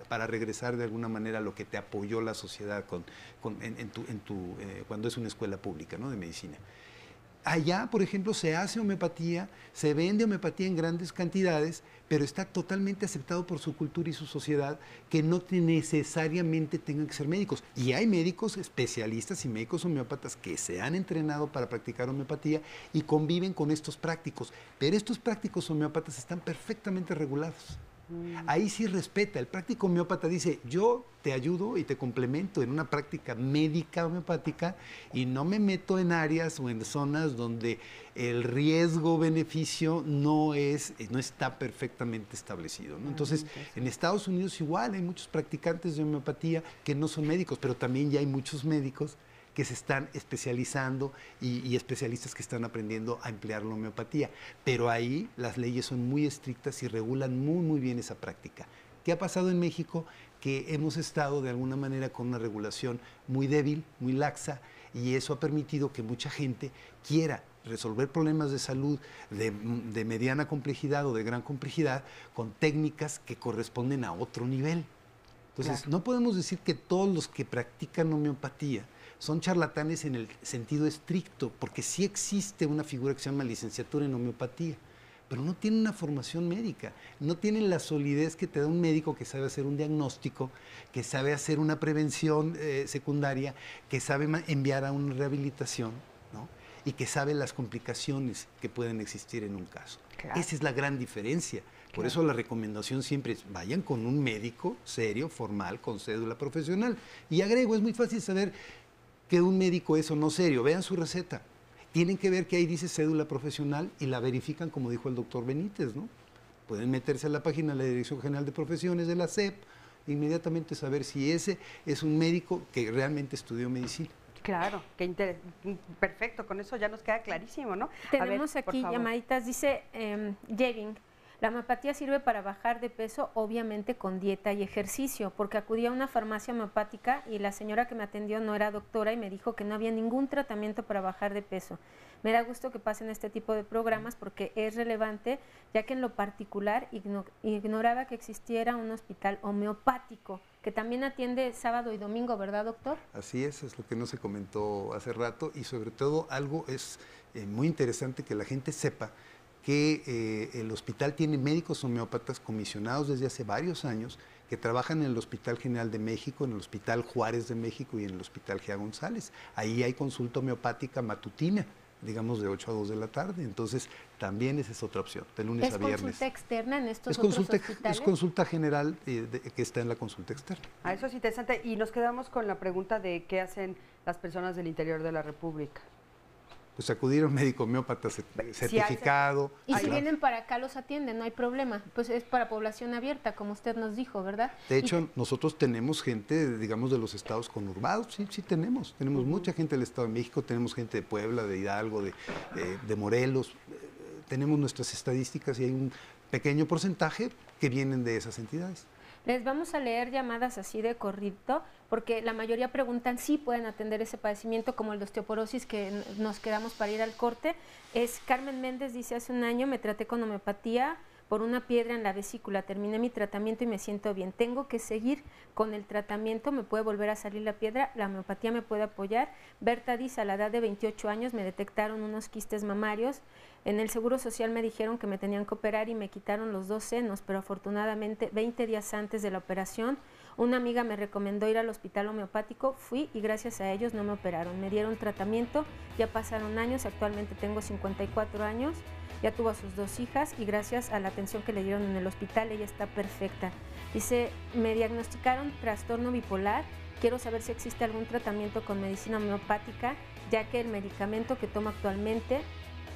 S14: Para regresar de alguna manera a lo que te apoyó la sociedad cuando es una escuela pública, ¿no? De medicina. Allá, por ejemplo, se hace homeopatía, se vende homeopatía en grandes cantidades, pero está totalmente aceptado por su cultura y su sociedad, que no necesariamente tengan que ser médicos. Y hay médicos especialistas y médicos homeópatas que se han entrenado para practicar homeopatía y conviven con estos prácticos. Pero estos prácticos homeópatas están perfectamente regulados. Ahí sí respeta. El práctico homeópata dice, yo te ayudo y te complemento en una práctica médica homeopática y no me meto en áreas o en zonas donde el riesgo-beneficio no está perfectamente establecido, ¿no? Entonces, en Estados Unidos igual hay muchos practicantes de homeopatía que no son médicos, pero también ya hay muchos médicos que se están especializando y especialistas que están aprendiendo a emplear la homeopatía. Pero ahí las leyes son muy estrictas y regulan muy, muy bien esa práctica. ¿Qué ha pasado en México? Que hemos estado de alguna manera con una regulación muy débil, muy laxa, y eso ha permitido que mucha gente quiera resolver problemas de salud de mediana complejidad o de gran complejidad con técnicas que corresponden a otro nivel. Entonces, no podemos decir que todos los que practican homeopatía son charlatanes en el sentido estricto, porque sí existe una figura que se llama licenciatura en homeopatía, pero no tienen una formación médica, no tienen la solidez que te da un médico que sabe hacer un diagnóstico, que sabe hacer una prevención secundaria, que sabe enviar a una rehabilitación, ¿no? Y que sabe las complicaciones que pueden existir en un caso. Claro. Esa es la gran diferencia. Por eso la recomendación siempre es, vayan con un médico serio, formal, con cédula profesional. Y agrego, es muy fácil saber que un médico es o no serio. Vean su receta. Tienen que ver que ahí dice cédula profesional y la verifican, como dijo el doctor Benítez, ¿no? Pueden meterse a la página de la Dirección General de Profesiones de la SEP, e inmediatamente saber si ese es un médico que realmente estudió medicina.
S2: Claro, perfecto, con eso ya nos queda clarísimo, ¿no?
S3: Tenemos aquí llamaditas, dice Jevin. La homeopatía sirve para bajar de peso, obviamente con dieta y ejercicio, porque acudí a una farmacia homeopática y la señora que me atendió no era doctora y me dijo que no había ningún tratamiento para bajar de peso. Me da gusto que pasen este tipo de programas porque es relevante, ya que en lo particular ignoraba que existiera un hospital homeopático, que también atiende sábado y domingo, ¿verdad, doctor?
S14: Así es lo que no se comentó hace rato, y sobre todo algo es muy interesante que la gente sepa, que el hospital tiene médicos homeópatas comisionados desde hace varios años que trabajan en el Hospital General de México, en el Hospital Juárez de México y en el Hospital Gea González. Ahí hay consulta homeopática matutina, digamos de 8 a 2 de la tarde. Entonces, también esa es otra opción, de lunes a viernes.
S3: ¿Es consulta externa en estos otros hospitales?
S14: Es consulta general que está en la consulta externa.
S2: Eso es interesante. Y nos quedamos con la pregunta de qué hacen las personas del interior de la República.
S14: Pues acudir a un médico homeópata certificado.
S3: Y si vienen para acá los atienden, no hay problema. Pues es para población abierta, como usted nos dijo, ¿verdad?
S14: De hecho, nosotros tenemos gente, digamos, de los estados conurbados, sí tenemos. Tenemos mucha gente del Estado de México, tenemos gente de Puebla, de Hidalgo, de Morelos. Tenemos nuestras estadísticas y hay un pequeño porcentaje que vienen de esas entidades.
S3: Les vamos a leer llamadas así de corrido, porque la mayoría preguntan si pueden atender ese padecimiento, como el de osteoporosis, que nos quedamos para ir al corte. Es Carmen Méndez, dice: hace un año me traté con homeopatía por una piedra en la vesícula, terminé mi tratamiento y me siento bien. Tengo que seguir con el tratamiento, me puede volver a salir la piedra, la homeopatía me puede apoyar. Berta dice: a la edad de 28 años me detectaron unos quistes mamarios. En el Seguro Social me dijeron que me tenían que operar y me quitaron los 2 senos, pero afortunadamente 20 días antes de la operación, una amiga me recomendó ir al hospital homeopático, fui y gracias a ellos no me operaron. Me dieron tratamiento, ya pasaron años, actualmente tengo 54 años, ya tuvo a sus 2 hijas y gracias a la atención que le dieron en el hospital, ella está perfecta. Dice: me diagnosticaron trastorno bipolar, quiero saber si existe algún tratamiento con medicina homeopática, ya que el medicamento que tomo actualmente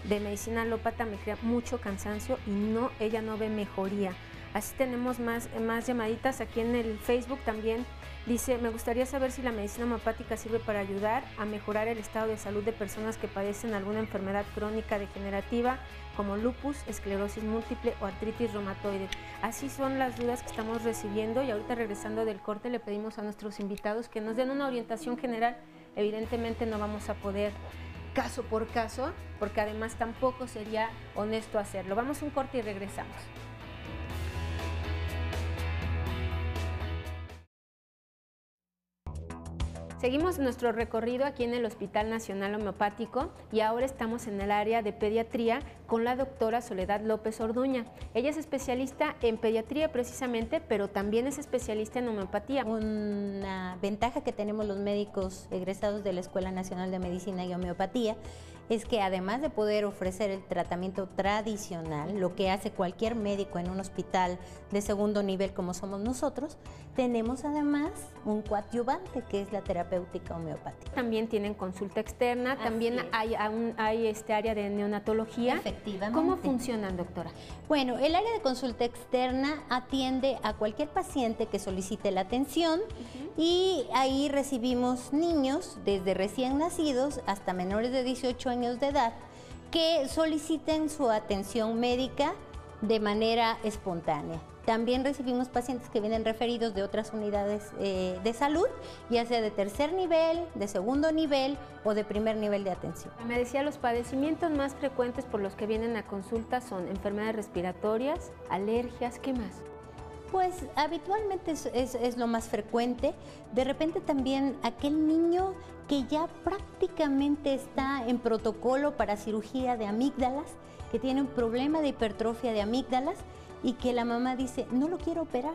S3: de medicina alópata me crea mucho cansancio y ella no ve mejoría. Así tenemos más llamaditas aquí en el Facebook también. Dice: me gustaría saber si la medicina homeopática sirve para ayudar a mejorar el estado de salud de personas que padecen alguna enfermedad crónica degenerativa como lupus, esclerosis múltiple o artritis reumatoide. Así son las dudas que estamos recibiendo y ahorita, regresando del corte, le pedimos a nuestros invitados que nos den una orientación general. Evidentemente no vamos a poder caso por caso, porque además tampoco sería honesto hacerlo. Vamos a un corte y regresamos. Seguimos nuestro recorrido aquí en el Hospital Nacional Homeopático y ahora estamos en el área de pediatría con la doctora Soledad López Orduña. Ella es especialista en pediatría precisamente, pero también es especialista en homeopatía.
S17: Una ventaja que tenemos los médicos egresados de la Escuela Nacional de Medicina y Homeopatía es que además de poder ofrecer el tratamiento tradicional, lo que hace cualquier médico en un hospital de segundo nivel como somos nosotros, tenemos además un coadyuvante que es la terapéutica homeopática.
S3: También tienen consulta externa, también hay área de neonatología.
S17: Efectivamente.
S3: ¿Cómo funcionan, doctora?
S17: Bueno, el área de consulta externa atiende a cualquier paciente que solicite la atención y ahí recibimos niños desde recién nacidos hasta menores de 18 años de edad que soliciten su atención médica de manera espontánea. También recibimos pacientes que vienen referidos de otras unidades de salud, ya sea de tercer nivel, de segundo nivel o de primer nivel de atención.
S3: Me decía, los padecimientos más frecuentes por los que vienen a consulta son enfermedades respiratorias, alergias, ¿qué más?
S17: Pues habitualmente es lo más frecuente. De repente también aquel niño que ya prácticamente está en protocolo para cirugía de amígdalas, que tiene un problema de hipertrofia de amígdalas y que la mamá dice: no lo quiero operar,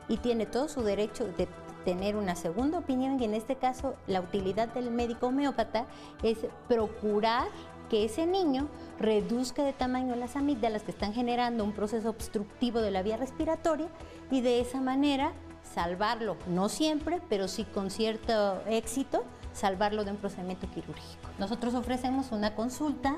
S17: y tiene todo su derecho de tener una segunda opinión, y en este caso la utilidad del médico homeópata es procurar que ese niño reduzca de tamaño las amígdalas que están generando un proceso obstructivo de la vía respiratoria y de esa manera salvarlo, no siempre, pero sí con cierto éxito, salvarlo de un procedimiento quirúrgico. Nosotros ofrecemos una consulta.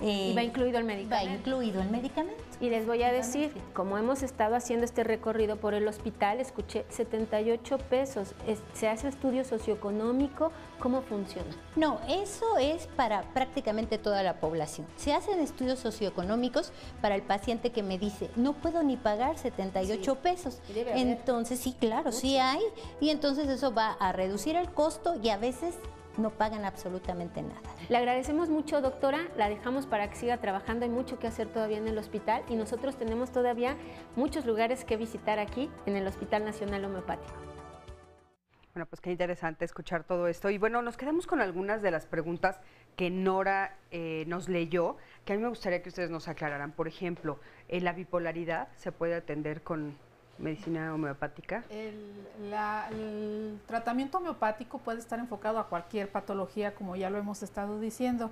S3: ¿Y va incluido el medicamento?
S17: Va incluido el medicamento.
S3: Y les voy a decir, como hemos estado haciendo este recorrido por el hospital, escuché 78 pesos. ¿Se hace estudio socioeconómico? ¿Cómo funciona?
S17: No, eso es para prácticamente toda la población. Se hacen estudios socioeconómicos para el paciente que me dice: no puedo ni pagar 78 pesos. Entonces, sí, claro, sí hay. Y entonces eso va a reducir el costo y a veces no pagan absolutamente nada.
S3: Le agradecemos mucho, doctora, la dejamos para que siga trabajando, hay mucho que hacer todavía en el hospital y nosotros tenemos todavía muchos lugares que visitar aquí en el Hospital Nacional Homeopático.
S2: Bueno, pues qué interesante escuchar todo esto. Y bueno, nos quedamos con algunas de las preguntas que Nora nos leyó, que a mí me gustaría que ustedes nos aclararan. Por ejemplo, ¿la bipolaridad se puede atender con medicina homeopática?
S7: El tratamiento homeopático puede estar enfocado a cualquier patología, como ya lo hemos estado diciendo.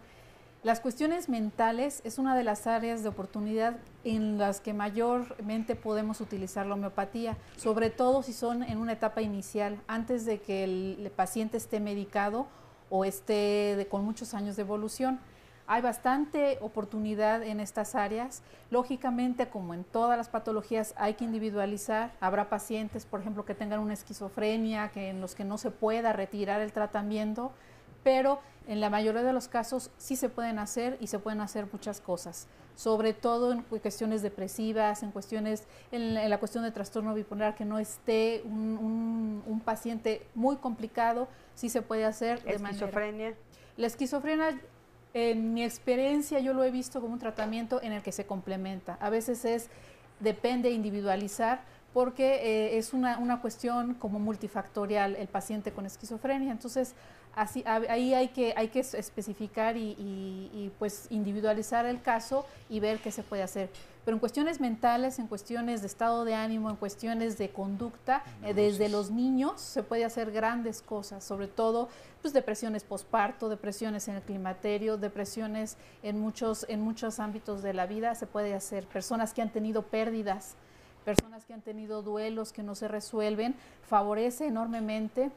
S7: Las cuestiones mentales es una de las áreas de oportunidad en las que mayormente podemos utilizar la homeopatía, sobre todo si son en una etapa inicial, antes de que el paciente esté medicado o esté con muchos años de evolución. Hay bastante oportunidad en estas áreas. Lógicamente, como en todas las patologías, hay que individualizar. Habrá pacientes, por ejemplo, que tengan una esquizofrenia, en los que no se pueda retirar el tratamiento, pero en la mayoría de los casos sí se pueden hacer y se pueden hacer muchas cosas, sobre todo en cuestiones depresivas, en la cuestión de trastorno bipolar, que no esté un paciente muy complicado, sí se puede hacer de manera... ¿Esquizofrenia? La esquizofrenia, en mi experiencia, yo lo he visto como un tratamiento en el que se complementa. A veces depende individualizar, porque es una cuestión como multifactorial el paciente con esquizofrenia. Entonces, ahí hay que especificar y pues individualizar el caso y ver qué se puede hacer. Pero en cuestiones mentales, en cuestiones de estado de ánimo, en cuestiones de conducta, desde los niños se puede hacer grandes cosas, sobre todo pues depresiones posparto, depresiones en el climaterio, depresiones en muchos ámbitos de la vida se puede hacer. Personas que han tenido pérdidas, personas que han tenido duelos que no se resuelven, favorece enormemente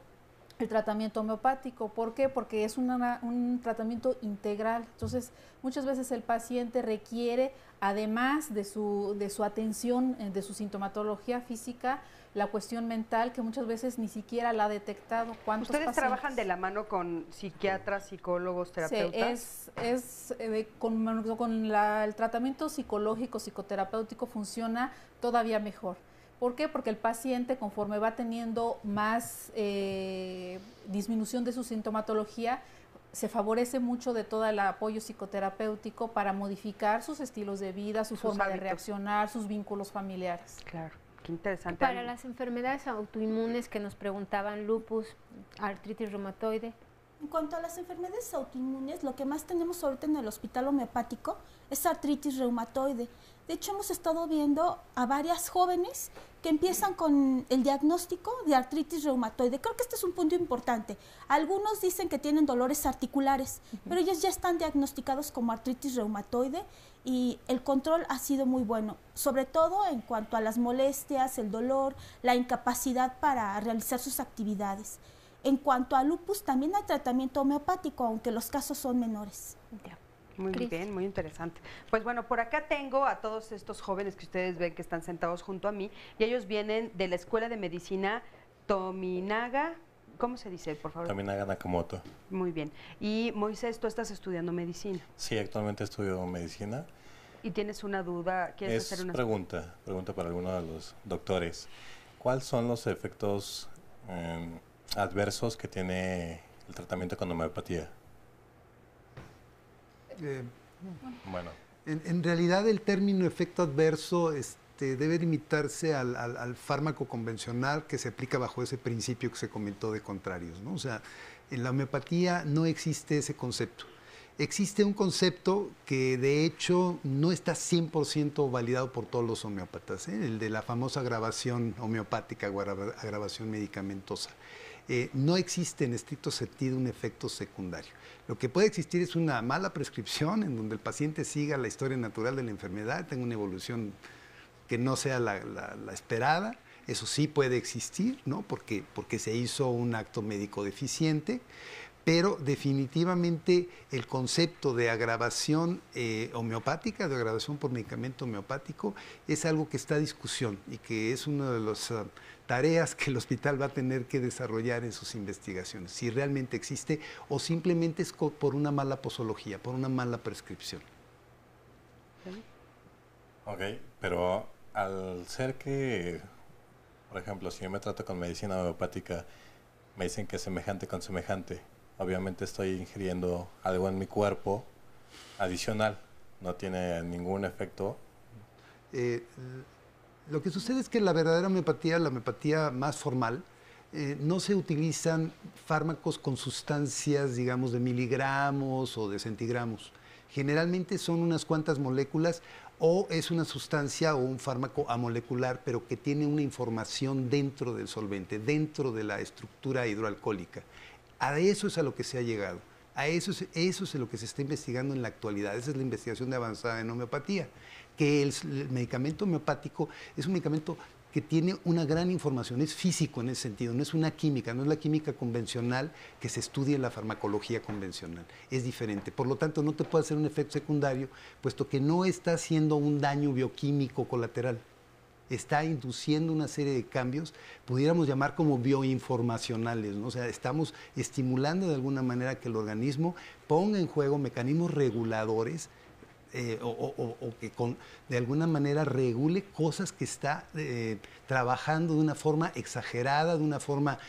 S7: el tratamiento homeopático. ¿Por qué? Porque es un tratamiento integral. Entonces, muchas veces el paciente requiere, además de su atención, de su sintomatología física, la cuestión mental, que muchas veces ni siquiera la ha detectado.
S2: ¿Ustedes trabajan de la mano con psiquiatras, psicólogos, terapeutas?
S7: Con el tratamiento psicológico, psicoterapéutico funciona todavía mejor. ¿Por qué? Porque el paciente, conforme va teniendo más disminución de su sintomatología, se favorece mucho de todo el apoyo psicoterapéutico para modificar sus estilos de vida, su forma de reaccionar, sus vínculos familiares.
S2: Claro, qué interesante.
S3: Para las enfermedades autoinmunes que nos preguntaban, lupus, artritis reumatoide.
S8: En cuanto a las enfermedades autoinmunes, lo que más tenemos ahorita en el hospital homeopático es artritis reumatoide. De hecho, hemos estado viendo a varias jóvenes que empiezan con el diagnóstico de artritis reumatoide. Creo que este es un punto importante. Algunos dicen que tienen dolores articulares, pero ellos ya están diagnosticados como artritis reumatoide y el control ha sido muy bueno, sobre todo en cuanto a las molestias, el dolor, la incapacidad para realizar sus actividades. En cuanto a lupus, también hay tratamiento homeopático, aunque los casos son menores.
S2: Ya. Muy bien, muy interesante. Pues bueno, por acá tengo a todos estos jóvenes que ustedes ven que están sentados junto a mí, y ellos vienen de la Escuela de Medicina Tominaga, ¿cómo se dice, por favor?
S18: Tominaga Nakamoto.
S2: Muy bien. Y Moisés, tú estás estudiando medicina.
S18: Sí, actualmente estudio medicina.
S2: ¿Y tienes una duda? ¿Quieres hacer una
S18: pregunta para alguno de los doctores? ¿Cuáles son los efectos adversos que tiene el tratamiento con homeopatía?
S14: Bueno, en realidad el término efecto adverso debe limitarse al fármaco convencional que se aplica bajo ese principio que se comentó de contrarios, ¿no? O sea, en la homeopatía no existe ese concepto. Existe un concepto que de hecho no está 100% validado por todos los homeópatas, el de la famosa agravación homeopática o agravación medicamentosa. No existe en estricto sentido un efecto secundario. Lo que puede existir es una mala prescripción en donde el paciente siga la historia natural de la enfermedad, tenga una evolución que no sea la esperada. Eso sí puede existir, ¿no? Porque se hizo un acto médico deficiente, pero definitivamente el concepto de agravación homeopática, de agravación por medicamento homeopático, es algo que está a discusión y que es una de las tareas que el hospital va a tener que desarrollar en sus investigaciones, si realmente existe o simplemente es por una mala posología, por una mala prescripción.
S18: Ok, pero al ser que, por ejemplo, si yo me trato con medicina homeopática, me dicen que es semejante con semejante, obviamente estoy ingiriendo algo en mi cuerpo adicional, no tiene ningún efecto.
S14: Lo que sucede es que la verdadera homeopatía, la homeopatía más formal, no se utilizan fármacos con sustancias, digamos, de miligramos o de centigramos. Generalmente son unas cuantas moléculas o es una sustancia o un fármaco amolecular, pero que tiene una información dentro del solvente, dentro de la estructura hidroalcohólica. A eso es a lo que se ha llegado. Eso es lo que se está investigando en la actualidad. Esa es la investigación de avanzada en homeopatía, que el medicamento homeopático es un medicamento que tiene una gran información, es físico en ese sentido, no es una química, no es la química convencional que se estudia en la farmacología convencional, es diferente. Por lo tanto, no te puede hacer un efecto secundario, puesto que no está haciendo un daño bioquímico colateral. Está induciendo una serie de cambios, pudiéramos llamar como bioinformacionales, ¿no? O sea, estamos estimulando de alguna manera que el organismo ponga en juego mecanismos reguladores o que de alguna manera regule cosas que está trabajando de una forma exagerada, de una forma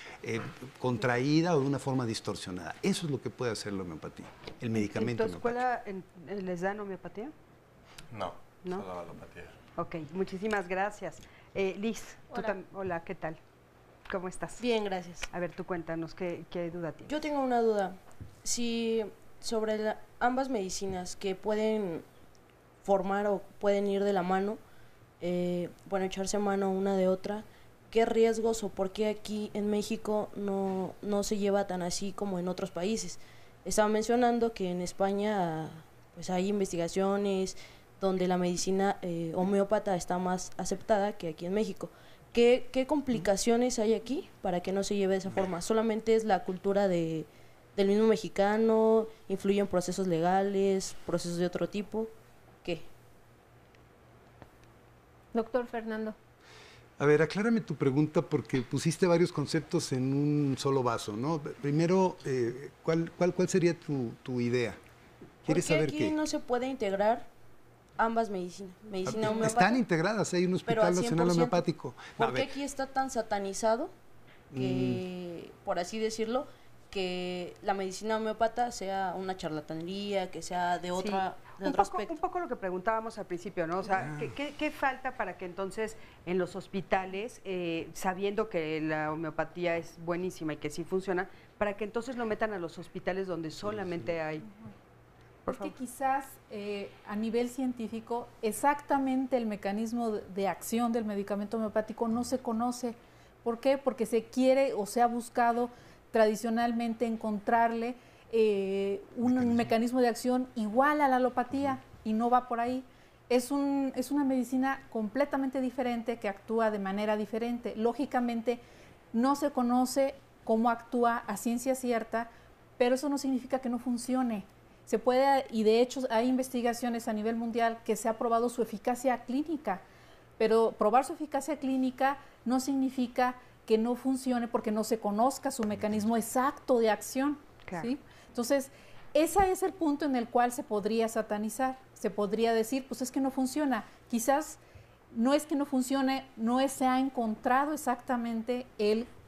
S14: contraída o de una forma distorsionada. Eso es lo que puede hacer la homeopatía, el medicamento.
S2: ¿En tu escuela les dan homeopatía?
S18: No,
S2: ¿no?
S18: solo alopatía.
S2: Ok, muchísimas gracias. Liz, hola, ¿qué tal? ¿Cómo estás?
S19: Bien, gracias.
S2: A ver, tú cuéntanos, ¿qué duda tienes?
S19: Yo tengo una duda. Si sobre ambas medicinas que pueden formar o pueden ir de la mano, echarse mano una de otra, ¿qué riesgos o por qué aquí en México no se lleva tan así como en otros países? Estaba mencionando que en España pues hay investigaciones donde la medicina homeópata está más aceptada que aquí en México. ¿Qué complicaciones hay aquí para que no se lleve de esa forma? ¿Solamente es la cultura del mismo mexicano? ¿Influyen procesos legales, procesos de otro tipo? ¿Qué?
S3: Doctor Fernando.
S14: A ver, aclárame tu pregunta porque pusiste varios conceptos en un solo vaso, ¿no? Primero, ¿cuál sería tu idea? ¿Quieres saber qué?
S19: ¿Por qué aquí no se puede integrar ambas medicinas? Medicina homeopática.
S14: Están integradas, hay un hospital nacional homeopático.
S19: ¿Por qué aquí está tan satanizado que, por así decirlo, que la medicina homeópata sea una charlatanería, que sea de otra... Sí.
S2: Un poco lo que preguntábamos al principio, ¿no? O sea, ¿qué falta para que entonces en los hospitales, sabiendo que la homeopatía es buenísima y que sí funciona, para que entonces lo metan a los hospitales donde solamente hay...
S7: Es que quizás a nivel científico exactamente el mecanismo de acción del medicamento homeopático no se conoce. ¿Por qué? Porque se quiere o se ha buscado tradicionalmente encontrarle un mecanismo de acción igual a la alopatía y no va por ahí. Es una medicina completamente diferente que actúa de manera diferente. Lógicamente no se conoce cómo actúa a ciencia cierta, pero eso no significa que no funcione. Se puede, y de hecho hay investigaciones a nivel mundial que se ha probado su eficacia clínica, pero probar su eficacia clínica no significa que no funcione porque no se conozca su mecanismo exacto de acción. Claro. ¿Sí? Entonces, ese es el punto en el cual se podría satanizar, se podría decir, pues es que no funciona. Quizás no es que no funcione, se ha encontrado exactamente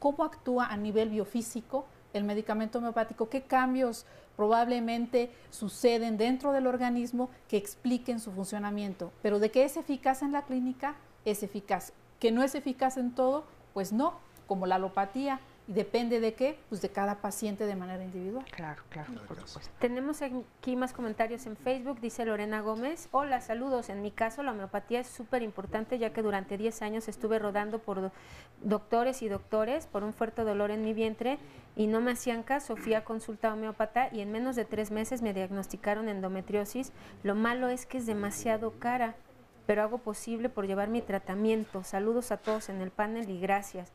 S7: cómo actúa a nivel biofísico el medicamento homeopático, qué cambios probablemente suceden dentro del organismo que expliquen su funcionamiento. Pero de que es eficaz en la clínica, es eficaz. Que no es eficaz en todo, pues no, como la alopatía. ¿Y depende de qué? Pues de cada paciente de manera individual.
S2: Claro, por supuesto.
S3: Tenemos aquí más comentarios en Facebook, dice Lorena Gómez. Hola, saludos. En mi caso, la homeopatía es súper importante, ya que durante 10 años estuve rodando por doctores y doctores por un fuerte dolor en mi vientre y no me hacían caso. Fui a consulta homeópata y en menos de 3 meses me diagnosticaron endometriosis. Lo malo es que es demasiado cara, pero hago posible por llevar mi tratamiento. Saludos a todos en el panel y gracias.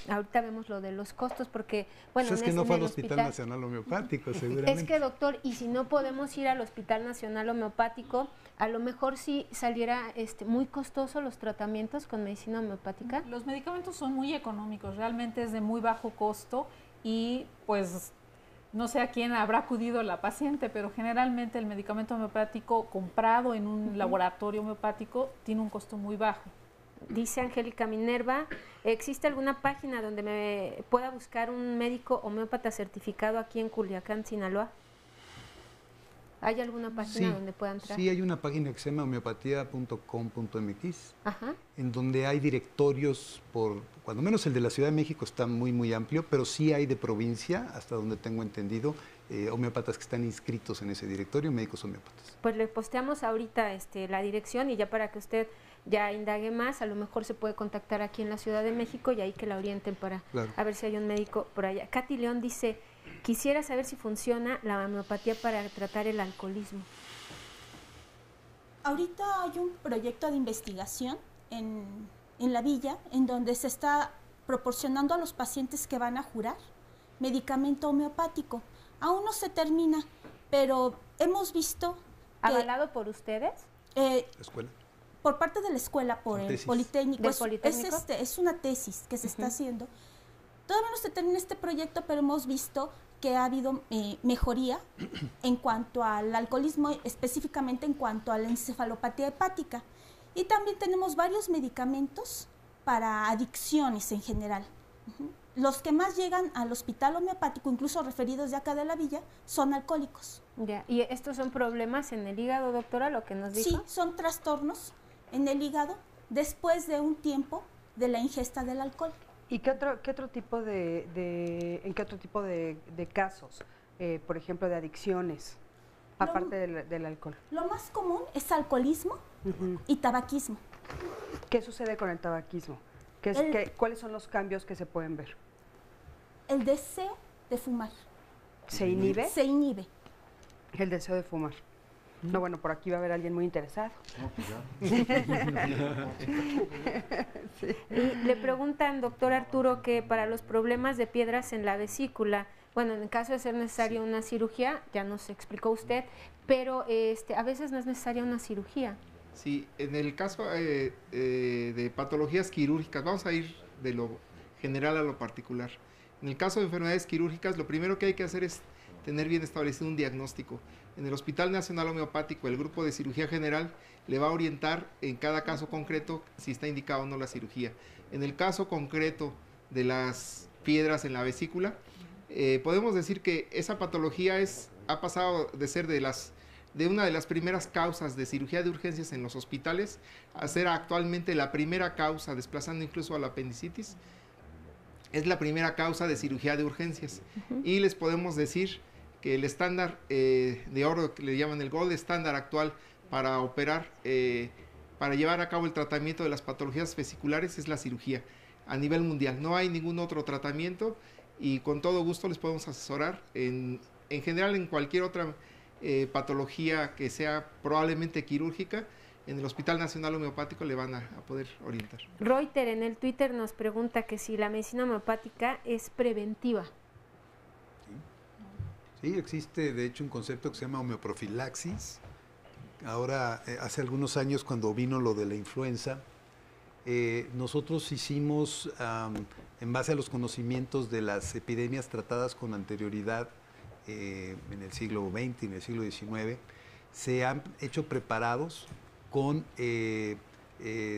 S3: Ahorita vemos lo de los costos porque, bueno,
S14: es que no fue al Hospital Nacional Homeopático, seguramente.
S3: Es que, doctor, y si no podemos ir al Hospital Nacional Homeopático, a lo mejor sí saliera muy costoso los tratamientos con medicina homeopática.
S7: Los medicamentos son muy económicos, realmente es de muy bajo costo y pues no sé a quién habrá acudido la paciente, pero generalmente el medicamento homeopático comprado en un laboratorio homeopático tiene un costo muy bajo.
S3: Dice Angélica Minerva, ¿existe alguna página donde me pueda buscar un médico homeópata certificado aquí en Culiacán, Sinaloa? ¿Hay alguna página donde puedan entrar?
S14: Sí, hay una página que se llama homeopatía.com.mx, en donde hay directorios cuando menos el de la Ciudad de México está muy, muy amplio, pero sí hay de provincia, hasta donde tengo entendido, homeópatas que están inscritos en ese directorio, médicos homeópatas.
S3: Pues le posteamos ahorita la dirección y ya para que usted ya indague más, a lo mejor se puede contactar aquí en la Ciudad de México y ahí que la orienten para a ver si hay un médico por allá. Katy León dice, quisiera saber si funciona la homeopatía para tratar el alcoholismo.
S8: Ahorita hay un proyecto de investigación en la villa en donde se está proporcionando a los pacientes que van a jurar medicamento homeopático. Aún no se termina, pero hemos visto que,
S3: ¿avalado por ustedes?
S14: ¿Escuela?
S8: Por parte de la escuela, por el Politécnico. Es una tesis que se está haciendo. Todavía no se termina este proyecto, pero hemos visto que ha habido mejoría en cuanto al alcoholismo, específicamente en cuanto a la encefalopatía hepática. Y también tenemos varios medicamentos para adicciones en general. Los que más llegan al hospital homeopático, incluso referidos de acá de la villa, son alcohólicos.
S3: Ya. ¿Y estos son problemas en el hígado, doctora, lo que nos dijo?
S8: Sí, son trastornos en el hígado después de un tiempo de la ingesta del alcohol.
S2: ¿Y en qué otro tipo de casos, por ejemplo, de adicciones, aparte del alcohol?
S8: Lo más común es alcoholismo y tabaquismo.
S2: ¿Qué sucede con el tabaquismo? ¿Cuáles son los cambios que se pueden ver?
S8: El deseo de fumar.
S2: ¿Se inhibe?
S8: Se inhibe.
S2: El deseo de fumar. No, bueno, por aquí va a haber alguien muy interesado.
S3: Le preguntan, doctor Arturo, que para los problemas de piedras en la vesícula, bueno, en el caso de ser necesaria una cirugía, ya nos explicó usted, pero a veces no es necesaria una cirugía.
S6: Sí, en el caso de patologías quirúrgicas, vamos a ir de lo general a lo particular. En el caso de enfermedades quirúrgicas, lo primero que hay que hacer es tener bien establecido un diagnóstico. En el Hospital Nacional Homeopático, el grupo de cirugía general le va a orientar en cada caso concreto si está indicado o no la cirugía. En el caso concreto de las piedras en la vesícula, podemos decir que esa patología ha pasado de ser de una de las primeras causas de cirugía de urgencias en los hospitales a ser actualmente la primera causa, desplazando incluso a la apendicitis, es la primera causa de cirugía de urgencias. Y les podemos decir que el estándar de oro, que le llaman el gold estándar actual para operar, para llevar a cabo el tratamiento de las patologías vesiculares es la cirugía a nivel mundial. No hay ningún otro tratamiento y con todo gusto les podemos asesorar en general en cualquier otra patología que sea probablemente quirúrgica. En el Hospital Nacional Homeopático le van a poder orientar.
S3: Reuter en el Twitter nos pregunta que si la medicina homeopática es preventiva.
S14: Sí, existe de hecho un concepto que se llama homeoprofilaxis. Ahora, hace algunos años cuando vino lo de la influenza, nosotros hicimos, en base a los conocimientos de las epidemias tratadas con anterioridad en el siglo XX y en el siglo XIX, se han hecho preparados con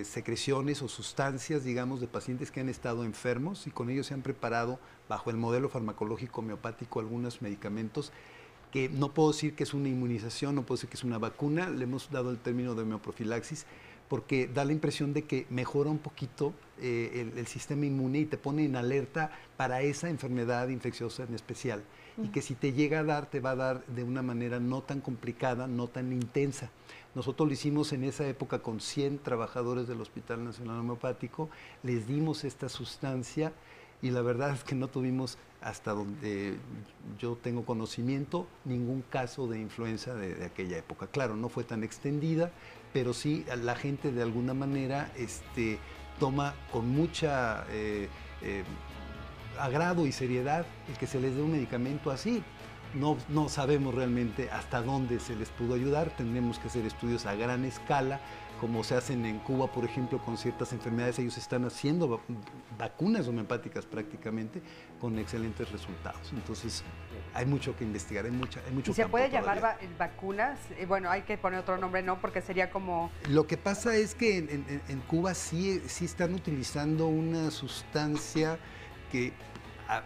S14: secreciones o sustancias, digamos, de pacientes que han estado enfermos y con ellos se han preparado bajo el modelo farmacológico homeopático algunos medicamentos que no puedo decir que es una inmunización, no puedo decir que es una vacuna, le hemos dado el término de homeoprofilaxis porque da la impresión de que mejora un poquito el sistema inmune y te pone en alerta para esa enfermedad infecciosa en especial y que si te llega a dar, te va a dar de una manera no tan complicada, no tan intensa. Nosotros lo hicimos en esa época con 100 trabajadores del Hospital Nacional Homeopático, les dimos esta sustancia y la verdad es que no tuvimos, hasta donde yo tengo conocimiento, ningún caso de influenza de aquella época. Claro, no fue tan extendida, pero sí la gente de alguna manera toma con mucha agrado y seriedad el que se les dé un medicamento así. No sabemos realmente hasta dónde se les pudo ayudar, tendremos que hacer estudios a gran escala, como se hacen en Cuba, por ejemplo, con ciertas enfermedades, ellos están haciendo vacunas homeopáticas prácticamente con excelentes resultados. Entonces, hay mucho que investigar, hay mucho
S2: ¿Y se puede llamar vacunas? Bueno, hay que poner otro nombre, ¿no? Porque sería como...
S14: Lo que pasa es que en Cuba sí están utilizando una sustancia que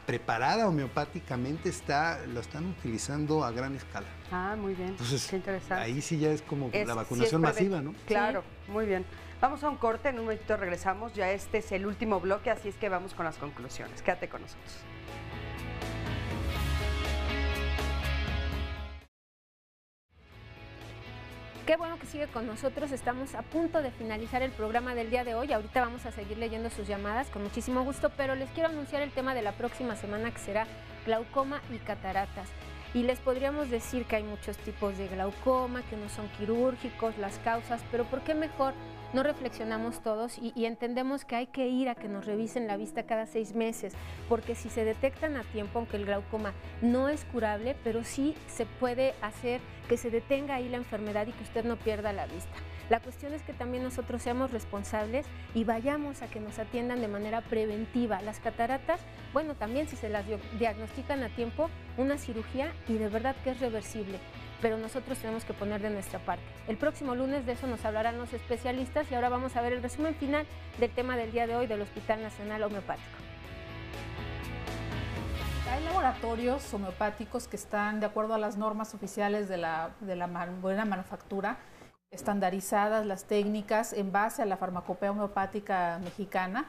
S14: preparada homeopáticamente, lo están utilizando a gran escala.
S2: Ah, muy bien. Entonces, qué interesante.
S14: Ahí sí ya es como la vacunación masiva, ¿no?
S2: Claro, sí. Muy bien. Vamos a un corte, en un momentito regresamos. Ya este es el último bloque, así es que vamos con las conclusiones. Quédate con nosotros.
S3: Qué bueno que sigue con nosotros, estamos a punto de finalizar el programa del día de hoy, ahorita vamos a seguir leyendo sus llamadas con muchísimo gusto, pero les quiero anunciar el tema de la próxima semana, que será glaucoma y cataratas. Y les podríamos decir que hay muchos tipos de glaucoma, que no son quirúrgicos, las causas, pero ¿por qué mejor no reflexionamos todos y entendemos que hay que ir a que nos revisen la vista cada 6 meses? Porque si se detectan a tiempo, aunque el glaucoma no es curable, pero sí se puede hacer que se detenga ahí la enfermedad y que usted no pierda la vista. La cuestión es que también nosotros seamos responsables y vayamos a que nos atiendan de manera preventiva. Las cataratas, bueno, también si se las diagnostican a tiempo, una cirugía y de verdad que es reversible, pero nosotros tenemos que poner de nuestra parte. El próximo lunes de eso nos hablarán los especialistas y ahora vamos a ver el resumen final del tema del día de hoy del Hospital Nacional Homeopático.
S7: Hay laboratorios homeopáticos que están de acuerdo a las normas oficiales de la buena manufactura, estandarizadas las técnicas en base a la farmacopea homeopática mexicana.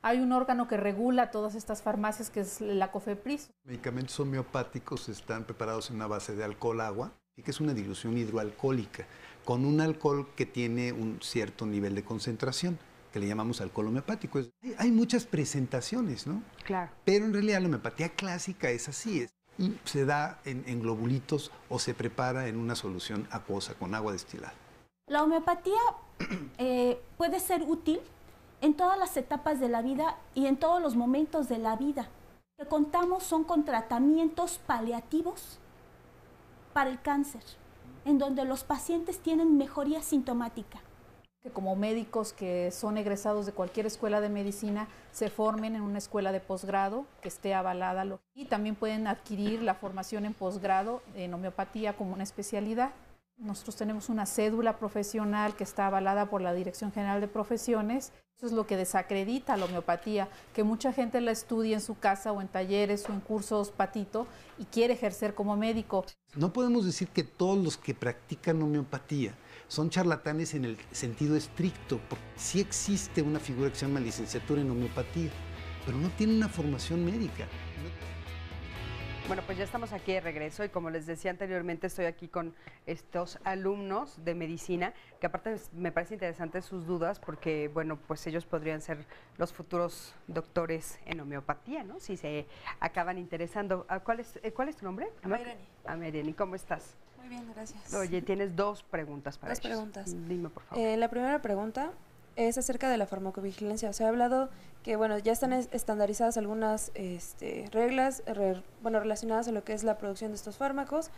S7: Hay un órgano que regula todas estas farmacias, que es la COFEPRIS.
S14: Los medicamentos homeopáticos están preparados en una base de alcohol-agua, y que es una dilución hidroalcohólica, con un alcohol que tiene un cierto nivel de concentración, que le llamamos alcohol homeopático. Hay muchas presentaciones, ¿no?
S2: Claro.
S14: Pero en realidad la homeopatía clásica es así, y se da en globulitos o se prepara en una solución acuosa con agua destilada.
S8: La homeopatía puede ser útil en todas las etapas de la vida y en todos los momentos de la vida. Lo que contamos son con tratamientos paliativos para el cáncer, en donde los pacientes tienen mejoría sintomática.
S7: Que como médicos que son egresados de cualquier escuela de medicina se formen en una escuela de posgrado que esté avalada y también pueden adquirir la formación en posgrado en homeopatía como una especialidad. Nosotros tenemos una cédula profesional que está avalada por la Dirección General de Profesiones. Eso es lo que desacredita la homeopatía, que mucha gente la estudia en su casa o en talleres o en cursos patito y quiere ejercer como médico.
S14: No podemos decir que todos los que practican homeopatía son charlatanes en el sentido estricto, porque sí existe una figura que se llama licenciatura en homeopatía, pero no tiene una formación médica.
S2: Bueno, pues ya estamos aquí de regreso y como les decía anteriormente, estoy aquí con estos alumnos de medicina, que aparte me parece interesante sus dudas porque, bueno, pues ellos podrían ser los futuros doctores en homeopatía, ¿no? Si se acaban interesando. ¿Cuál es tu nombre?
S20: Amereni.
S2: Amereni, ¿cómo estás?
S20: Muy bien, gracias.
S2: Oye, tienes 2 preguntas para ellos.
S20: 2 preguntas.
S2: Dime, por favor.
S20: La primera pregunta es acerca de la farmacovigilancia. Se ha hablado que, bueno, ya están estandarizadas algunas reglas relacionadas a lo que es la producción de estos fármacos.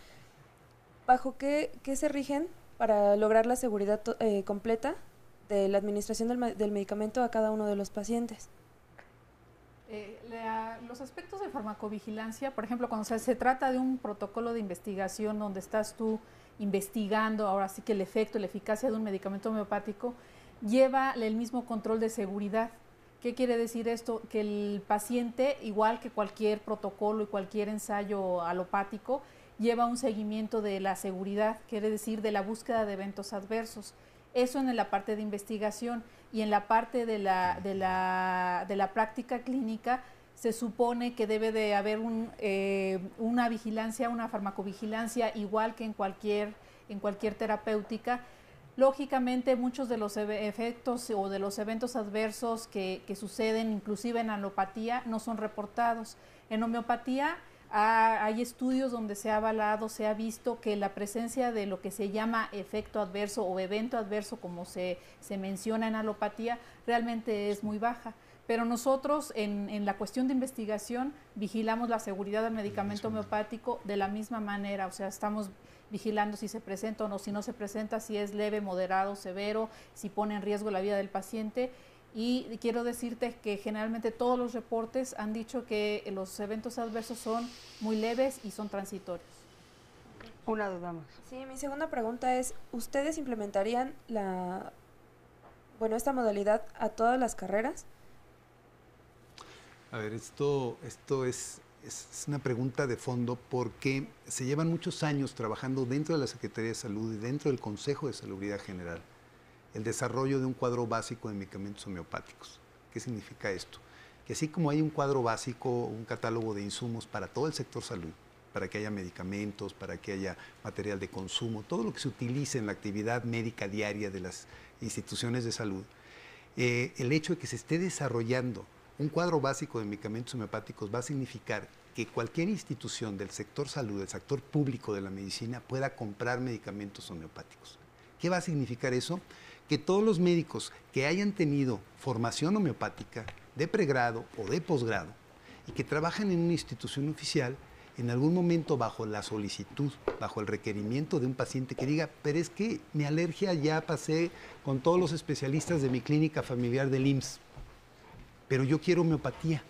S20: ¿Bajo qué se rigen para lograr la seguridad completa de la administración del medicamento a cada uno de los pacientes?
S7: Los aspectos de farmacovigilancia, por ejemplo, cuando se trata de un protocolo de investigación donde estás tú investigando, ahora sí que el efecto, la eficacia de un medicamento homeopático, lleva el mismo control de seguridad. ¿Qué quiere decir esto? Que el paciente, igual que cualquier protocolo y cualquier ensayo alopático, lleva un seguimiento de la seguridad, quiere decir de la búsqueda de eventos adversos. Eso en la parte de investigación, y en la parte de la práctica clínica se supone que debe de haber una vigilancia, una farmacovigilancia igual que en cualquier terapéutica. Lógicamente, muchos de los efectos o de los eventos adversos que suceden inclusive en alopatía no son reportados. En homeopatía hay estudios donde se ha avalado, se ha visto que la presencia de lo que se llama efecto adverso o evento adverso, como se menciona en alopatía, realmente es muy baja. Pero nosotros en la cuestión de investigación vigilamos la seguridad del medicamento homeopático de la misma manera, o sea, estamos vigilando si se presenta o no, si no se presenta, si es leve, moderado, severo, si pone en riesgo la vida del paciente. Y quiero decirte que generalmente todos los reportes han dicho que los eventos adversos son muy leves y son transitorios.
S2: Una duda más.
S20: Sí, mi segunda pregunta es, ¿ustedes implementarían esta modalidad a todas las carreras?
S14: A ver, esto es una pregunta de fondo porque se llevan muchos años trabajando dentro de la Secretaría de Salud y dentro del Consejo de Salubridad General el desarrollo de un cuadro básico de medicamentos homeopáticos. ¿Qué significa esto? Que así como hay un cuadro básico, un catálogo de insumos para todo el sector salud, para que haya medicamentos, para que haya material de consumo, todo lo que se utilice en la actividad médica diaria de las instituciones de salud, el hecho de que se esté desarrollando un cuadro básico de medicamentos homeopáticos va a significar que cualquier institución del sector salud, del sector público de la medicina, pueda comprar medicamentos homeopáticos. ¿Qué va a significar eso? Que todos los médicos que hayan tenido formación homeopática de pregrado o de posgrado y que trabajan en una institución oficial, en algún momento bajo la solicitud, bajo el requerimiento de un paciente que diga, pero es que mi alergia ya pasé con todos los especialistas de mi clínica familiar del IMSS, pero yo quiero homeopatía.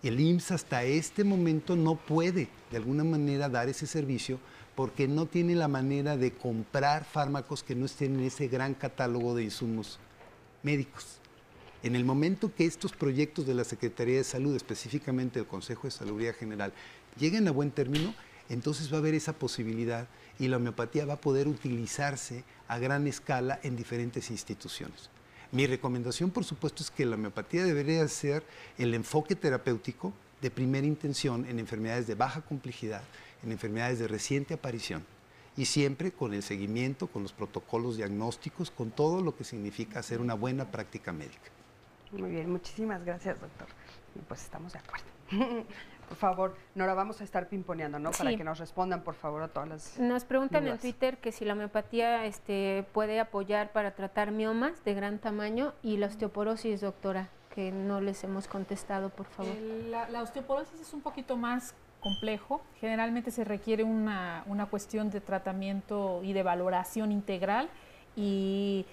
S14: El IMSS hasta este momento no puede de alguna manera dar ese servicio porque no tiene la manera de comprar fármacos que no estén en ese gran catálogo de insumos médicos. En el momento que estos proyectos de la Secretaría de Salud, específicamente del Consejo de Salubridad General, lleguen a buen término, entonces va a haber esa posibilidad y la homeopatía va a poder utilizarse a gran escala en diferentes instituciones. Mi recomendación, por supuesto, es que la homeopatía debería ser el enfoque terapéutico de primera intención en enfermedades de baja complejidad, en enfermedades de reciente aparición, y siempre con el seguimiento, con los protocolos diagnósticos, con todo lo que significa hacer una buena práctica médica.
S2: Muy bien, muchísimas gracias, doctor. Y pues estamos de acuerdo. Por favor, Nora, vamos a estar pimponeando, ¿no? Sí. Para que nos respondan, por favor, a todas las
S3: Nos preguntan
S2: dudas.
S3: En Twitter que si la homeopatía puede apoyar para tratar miomas de gran tamaño y la osteoporosis, doctora, que no les hemos contestado, por favor.
S7: La osteoporosis es un poquito más complejo. Generalmente se requiere una cuestión de tratamiento y de valoración integral y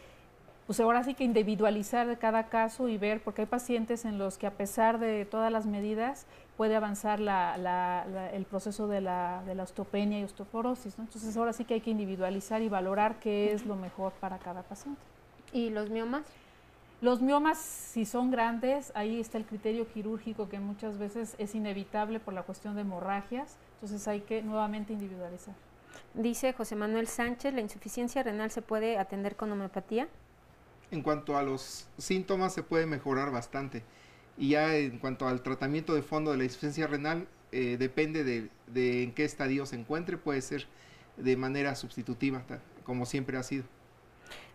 S7: pues ahora sí que individualizar cada caso y ver, porque hay pacientes en los que a pesar de todas las medidas puede avanzar el proceso de la osteopenia y osteoporosis, ¿no? Entonces ahora sí que hay que individualizar y valorar qué es lo mejor para cada paciente.
S3: ¿Y los miomas?
S7: Los miomas, si son grandes, ahí está el criterio quirúrgico que muchas veces es inevitable por la cuestión de hemorragias, entonces hay que nuevamente individualizar.
S3: Dice José Manuel Sánchez, ¿la insuficiencia renal se puede atender con homeopatía?
S6: En cuanto a los síntomas se puede mejorar bastante y ya en cuanto al tratamiento de fondo de la insuficiencia renal depende de en qué estadio se encuentre, puede ser de manera sustitutiva como siempre ha sido.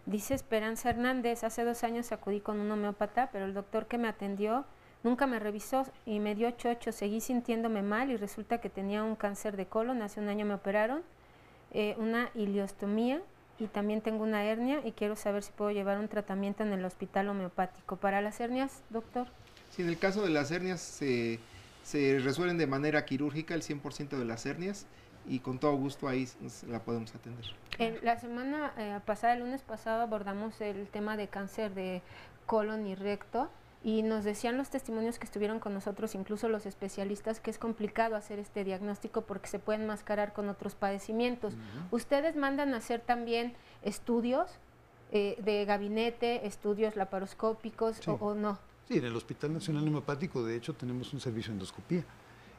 S3: Dice Esperanza Hernández, hace 2 años acudí con un homeópata, pero el doctor que me atendió nunca me revisó y me dio chocho, seguí sintiéndome mal y resulta que tenía un cáncer de colon, hace 1 año me operaron, una ileostomía y también tengo una hernia y quiero saber si puedo llevar un tratamiento en el hospital homeopático. ¿Para las hernias, doctor?
S6: Sí, en el caso de las hernias se resuelven de manera quirúrgica el 100% de las hernias y con todo gusto ahí la podemos atender.
S3: La semana pasada, el lunes pasado, abordamos el tema de cáncer de colon y recto y nos decían los testimonios que estuvieron con nosotros, incluso los especialistas, que es complicado hacer este diagnóstico porque se pueden mascarar con otros padecimientos. ¿Ustedes mandan a hacer también estudios de gabinete, estudios laparoscópicos sí. o no?
S14: Sí, en el Hospital Nacional Homeopático, de hecho, tenemos un servicio de endoscopía.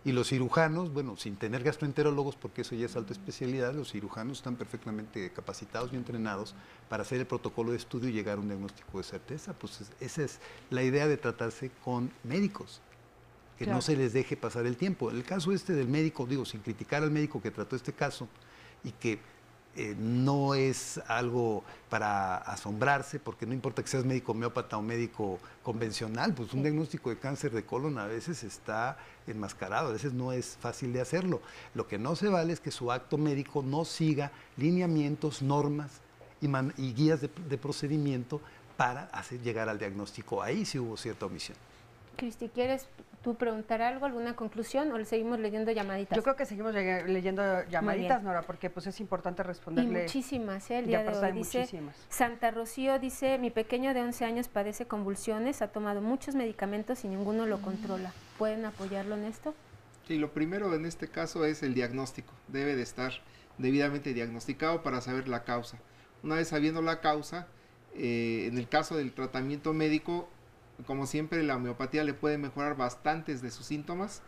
S14: Y los cirujanos, bueno, sin tener gastroenterólogos, porque eso ya es alta especialidad, los cirujanos están perfectamente capacitados y entrenados para hacer el protocolo de estudio y llegar a un diagnóstico de certeza. Pues esa es la idea de tratarse con médicos, que claro, no se les deje pasar el tiempo. El caso del médico, digo, sin criticar al médico que trató este caso y que no es algo para asombrarse, porque no importa que seas médico homeópata o médico convencional, pues un diagnóstico de cáncer de colon a veces está enmascarado, a veces no es fácil de hacerlo. Lo que no se vale es que su acto médico no siga lineamientos, normas y guías de procedimiento para hacer llegar al diagnóstico. Ahí sí hubo cierta omisión.
S3: Cristi, ¿quieres tú preguntar algo, alguna conclusión o le seguimos leyendo llamaditas?
S2: Yo creo que seguimos leyendo llamaditas, Nora, porque pues es importante responderle.
S3: Y muchísimas, el día de hoy. Dice, Santa Rocío dice, mi pequeño de 11 años padece convulsiones, ha tomado muchos medicamentos y ninguno lo controla. ¿Pueden apoyarlo en esto?
S6: Sí, lo primero en este caso es el diagnóstico. Debe de estar debidamente diagnosticado para saber la causa. Una vez sabiendo la causa, en el caso del tratamiento médico, como siempre, la homeopatía le puede mejorar bastantes de sus síntomas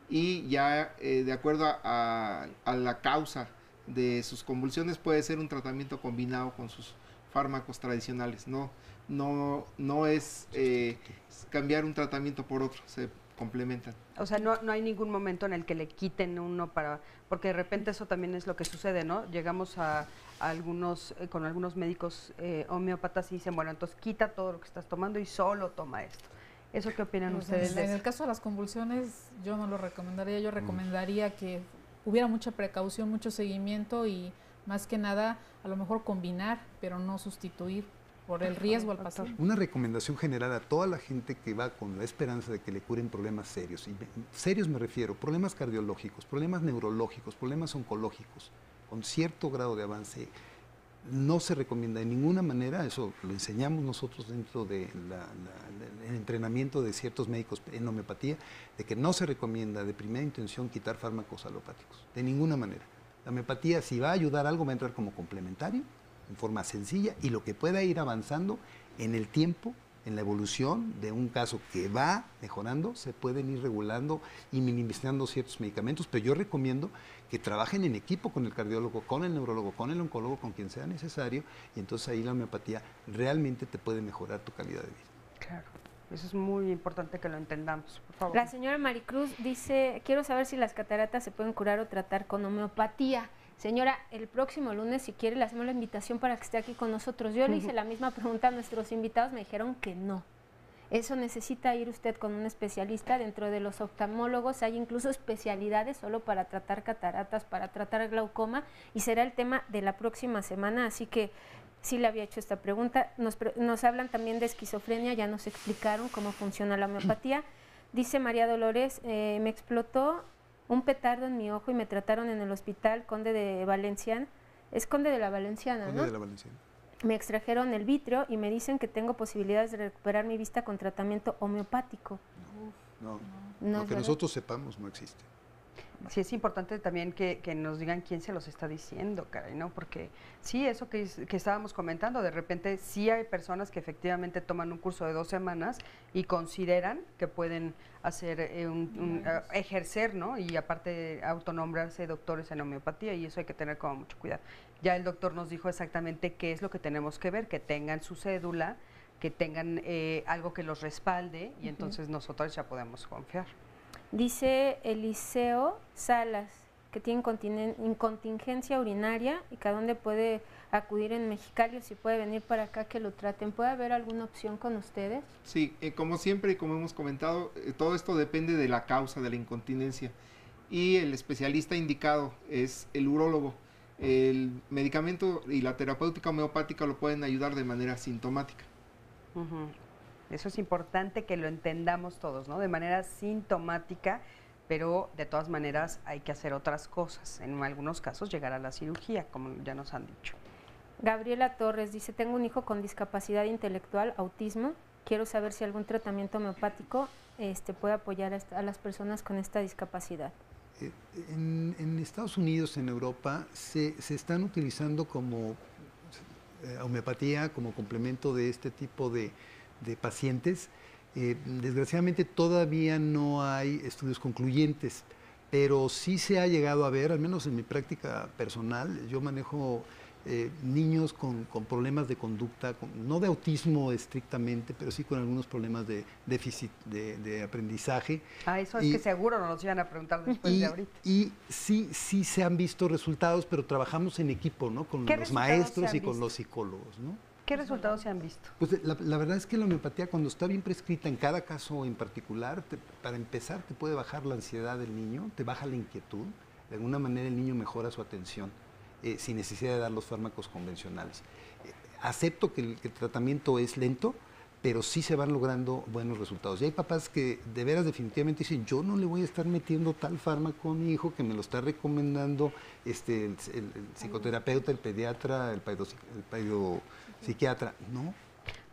S6: y ya de acuerdo a la causa de sus convulsiones puede ser un tratamiento combinado con sus fármacos tradicionales. No es cambiar un tratamiento por otro, se complementan.
S2: O sea, no hay ningún momento en el que le quiten uno porque de repente eso también es lo que sucede, ¿no? Llegamos a algunos, con algunos médicos homeópatas y dicen, bueno, entonces quita todo lo que estás tomando y solo toma esto. ¿Eso qué opinan ustedes?
S7: En el caso de las convulsiones, yo no lo recomendaría. Yo recomendaría que hubiera mucha precaución, mucho seguimiento y más que nada, a lo mejor combinar, pero no sustituir por el riesgo al paciente.
S14: Una recomendación general a toda la gente que va con la esperanza de que le curen problemas serios, y serios me refiero, problemas cardiológicos, problemas neurológicos, problemas oncológicos, con cierto grado de avance, no se recomienda de ninguna manera, eso lo enseñamos nosotros dentro del entrenamiento de ciertos médicos en homeopatía, de que no se recomienda de primera intención quitar fármacos alopáticos, de ninguna manera. La homeopatía, si va a ayudar algo, va a entrar como complementario, en forma sencilla, y lo que pueda ir avanzando en el tiempo, en la evolución de un caso que va mejorando, se pueden ir regulando y minimizando ciertos medicamentos, pero yo recomiendo que trabajen en equipo con el cardiólogo, con el neurólogo, con el oncólogo, con quien sea necesario, y entonces ahí la homeopatía realmente te puede mejorar tu calidad de vida.
S2: Claro, eso es muy importante que lo entendamos, por favor.
S3: La señora Maricruz dice, quiero saber si las cataratas se pueden curar o tratar con homeopatía. Señora, el próximo lunes, si quiere, le hacemos la invitación para que esté aquí con nosotros. Yo le hice la misma pregunta a nuestros invitados, me dijeron que no. Eso necesita ir usted con un especialista. Dentro de los oftalmólogos hay incluso especialidades solo para tratar cataratas, para tratar glaucoma, y será el tema de la próxima semana, así que sí le había hecho esta pregunta. Nos hablan también de esquizofrenia, ya nos explicaron cómo funciona la homeopatía. Dice María Dolores, me explotó un petardo en mi ojo y me trataron en el hospital Conde de Valenciana. Es Conde de la Valenciana, ¿no?
S14: Conde de la Valenciana.
S3: Me extrajeron el vitrio y me dicen que tengo posibilidades de recuperar mi vista con tratamiento homeopático.
S14: No, lo que nosotros sepamos no existe.
S2: Sí, es importante también que nos digan quién se los está diciendo, caray, ¿no? Porque sí, eso que estábamos comentando, de repente sí hay personas que efectivamente toman un curso de 2 semanas y consideran que pueden hacer ejercer, ¿no? Y aparte autonombrarse doctores en homeopatía, y eso hay que tener como mucho cuidado. Ya el doctor nos dijo exactamente qué es lo que tenemos que ver, que tengan su cédula, que tengan algo que los respalde, y entonces nosotros ya podemos confiar.
S3: Dice Eliseo Salas, que tiene incontingencia urinaria y que a dónde puede acudir en Mexicali, o si puede venir para acá que lo traten. ¿Puede haber alguna opción con ustedes?
S6: Sí, como siempre y como hemos comentado, todo esto depende de la causa de la incontinencia, y el especialista indicado es el urólogo. El medicamento y la terapéutica homeopática lo pueden ayudar de manera sintomática.
S2: Eso es importante que lo entendamos todos, ¿no? De manera sintomática, pero de todas maneras hay que hacer otras cosas. En algunos casos llegar a la cirugía, como ya nos han dicho.
S3: Gabriela Torres dice, tengo un hijo con discapacidad intelectual, autismo. Quiero saber si algún tratamiento homeopático puede apoyar a las personas con esta discapacidad.
S14: En Estados Unidos, en Europa, se están utilizando como homeopatía, como complemento de este tipo de pacientes. Desgraciadamente todavía no hay estudios concluyentes, pero sí se ha llegado a ver, al menos en mi práctica personal, yo manejo niños con problemas de conducta, no de autismo estrictamente, pero sí con algunos problemas de déficit de aprendizaje.
S2: Eso es que seguro nos iban a preguntar después de ahorita.
S14: Y sí se han visto resultados, pero trabajamos en equipo, ¿no? Con los maestros y con los psicólogos, ¿no?
S2: ¿Qué resultados se han visto?
S14: Pues la verdad es que la homeopatía, cuando está bien prescrita en cada caso en particular, para empezar te puede bajar la ansiedad del niño, te baja la inquietud, de alguna manera el niño mejora su atención sin necesidad de dar los fármacos convencionales. Acepto que el tratamiento es lento, pero sí se van logrando buenos resultados. Y hay papás que de veras definitivamente dicen, yo no le voy a estar metiendo tal fármaco a mi hijo que me lo está recomendando el psicoterapeuta, el pediatra, el psiquiatra, ¿no?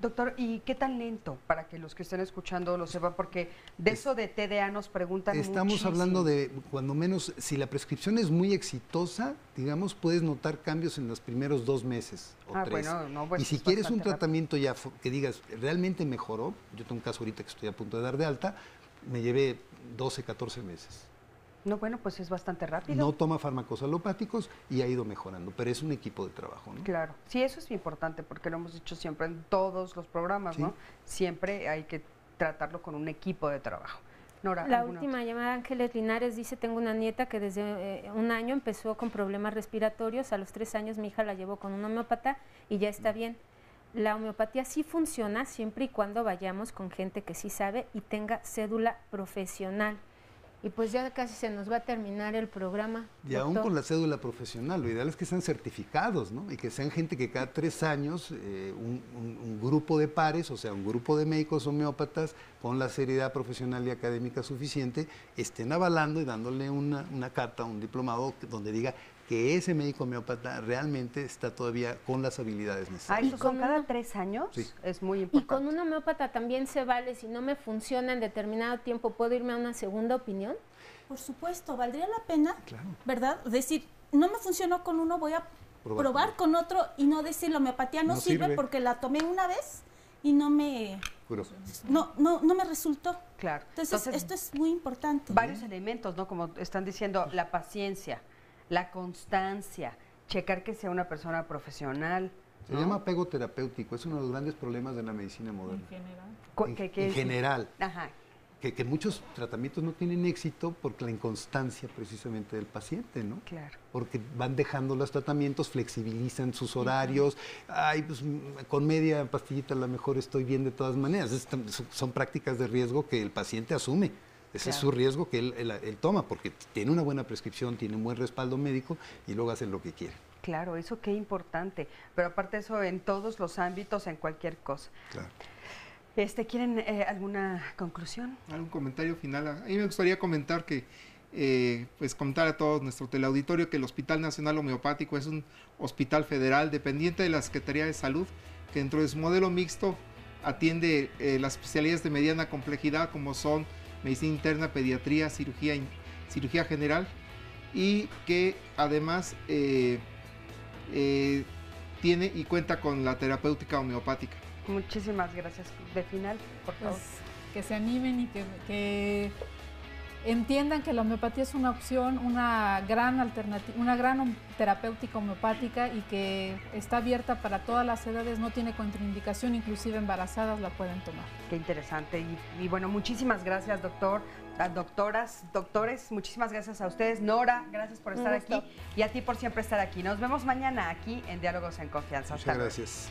S2: Doctor, ¿y qué tan lento? Para que los que estén escuchando lo sepan, porque de eso de TDA nos preguntan
S14: Estamos hablando de, cuando menos, si la prescripción es muy exitosa, digamos, puedes notar cambios en los primeros 2 meses o 3.
S2: Bueno, no, pues
S14: y si quieres un tratamiento ya que digas, realmente mejoró, yo tengo un caso ahorita que estoy a punto de dar de alta, me llevé 12, 14 meses.
S2: No, bueno, pues es bastante rápido.
S14: No toma fármacos alopáticos y ha ido mejorando, pero es un equipo de trabajo, ¿no?
S2: Claro, sí, eso es importante porque lo hemos dicho siempre en todos los programas, ¿no? Siempre hay que tratarlo con un equipo de trabajo. Nora,
S3: la última llamada, Ángeles Linares, dice, tengo una nieta que desde 1 año empezó con problemas respiratorios, a los 3 años mi hija la llevó con un homeópata y ya está bien. La homeopatía sí funciona siempre y cuando vayamos con gente que sí sabe y tenga cédula profesional. Y pues ya casi se nos va a terminar el programa.
S14: Y aún con la cédula profesional, lo ideal es que sean certificados, ¿no? Y que sean gente que cada 3 años, un grupo de pares, o sea, un grupo de médicos homeópatas con la seriedad profesional y académica suficiente, estén avalando y dándole una carta, un diplomado donde diga que ese médico homeópata realmente está todavía con las habilidades necesarias.
S2: ¿Y con cada 3 años? Sí. Es muy importante.
S3: Y con un homeópata también se vale, si no me funciona en determinado tiempo, ¿puedo irme a una segunda opinión?
S8: Por supuesto, valdría la pena, ¿verdad? Decir, no me funcionó con uno, voy a probar con otro y no decir la homeopatía no sirve porque la tomé una vez y no me resultó.
S2: Claro.
S8: Entonces, esto es muy importante.
S2: Varios elementos, ¿no? Como están diciendo, la paciencia, la constancia, checar que sea una persona profesional.
S14: Se llama apego terapéutico, es uno de los grandes problemas de la medicina moderna.
S8: En general.
S14: En general.
S2: Ajá.
S14: Que muchos tratamientos no tienen éxito porque la inconstancia precisamente del paciente, ¿no?
S2: Claro.
S14: Porque van dejando los tratamientos, flexibilizan sus horarios, ay, pues con media pastillita a lo mejor estoy bien de todas maneras. Son prácticas de riesgo que el paciente asume. Ese es su riesgo que él toma, porque tiene una buena prescripción, tiene un buen respaldo médico y luego hace lo que quiere.
S2: Claro, eso qué importante. Pero aparte de eso, en todos los ámbitos, en cualquier cosa.
S14: Claro.
S2: ¿Quieren alguna conclusión?
S6: ¿Algún comentario final? A mí me gustaría comentar que, pues comentar a todos nuestro teleauditorio que el Hospital Nacional Homeopático es un hospital federal dependiente de la Secretaría de Salud, que dentro de su modelo mixto atiende las especialidades de mediana complejidad como son medicina interna, pediatría, cirugía general, y que además tiene y cuenta con la terapéutica homeopática.
S2: Muchísimas gracias. De final, por favor.
S7: Pues, que se animen y que entiendan que la homeopatía es una opción, una gran alternativa, una gran terapéutica homeopática y que está abierta para todas las edades, no tiene contraindicación, inclusive embarazadas la pueden tomar.
S2: Qué interesante. Y bueno, muchísimas gracias, doctor, doctoras, doctores, muchísimas gracias a ustedes. Nora, gracias por estar aquí y a ti por siempre estar aquí. Nos vemos mañana aquí en Diálogos en Confianza.
S14: Muchas gracias.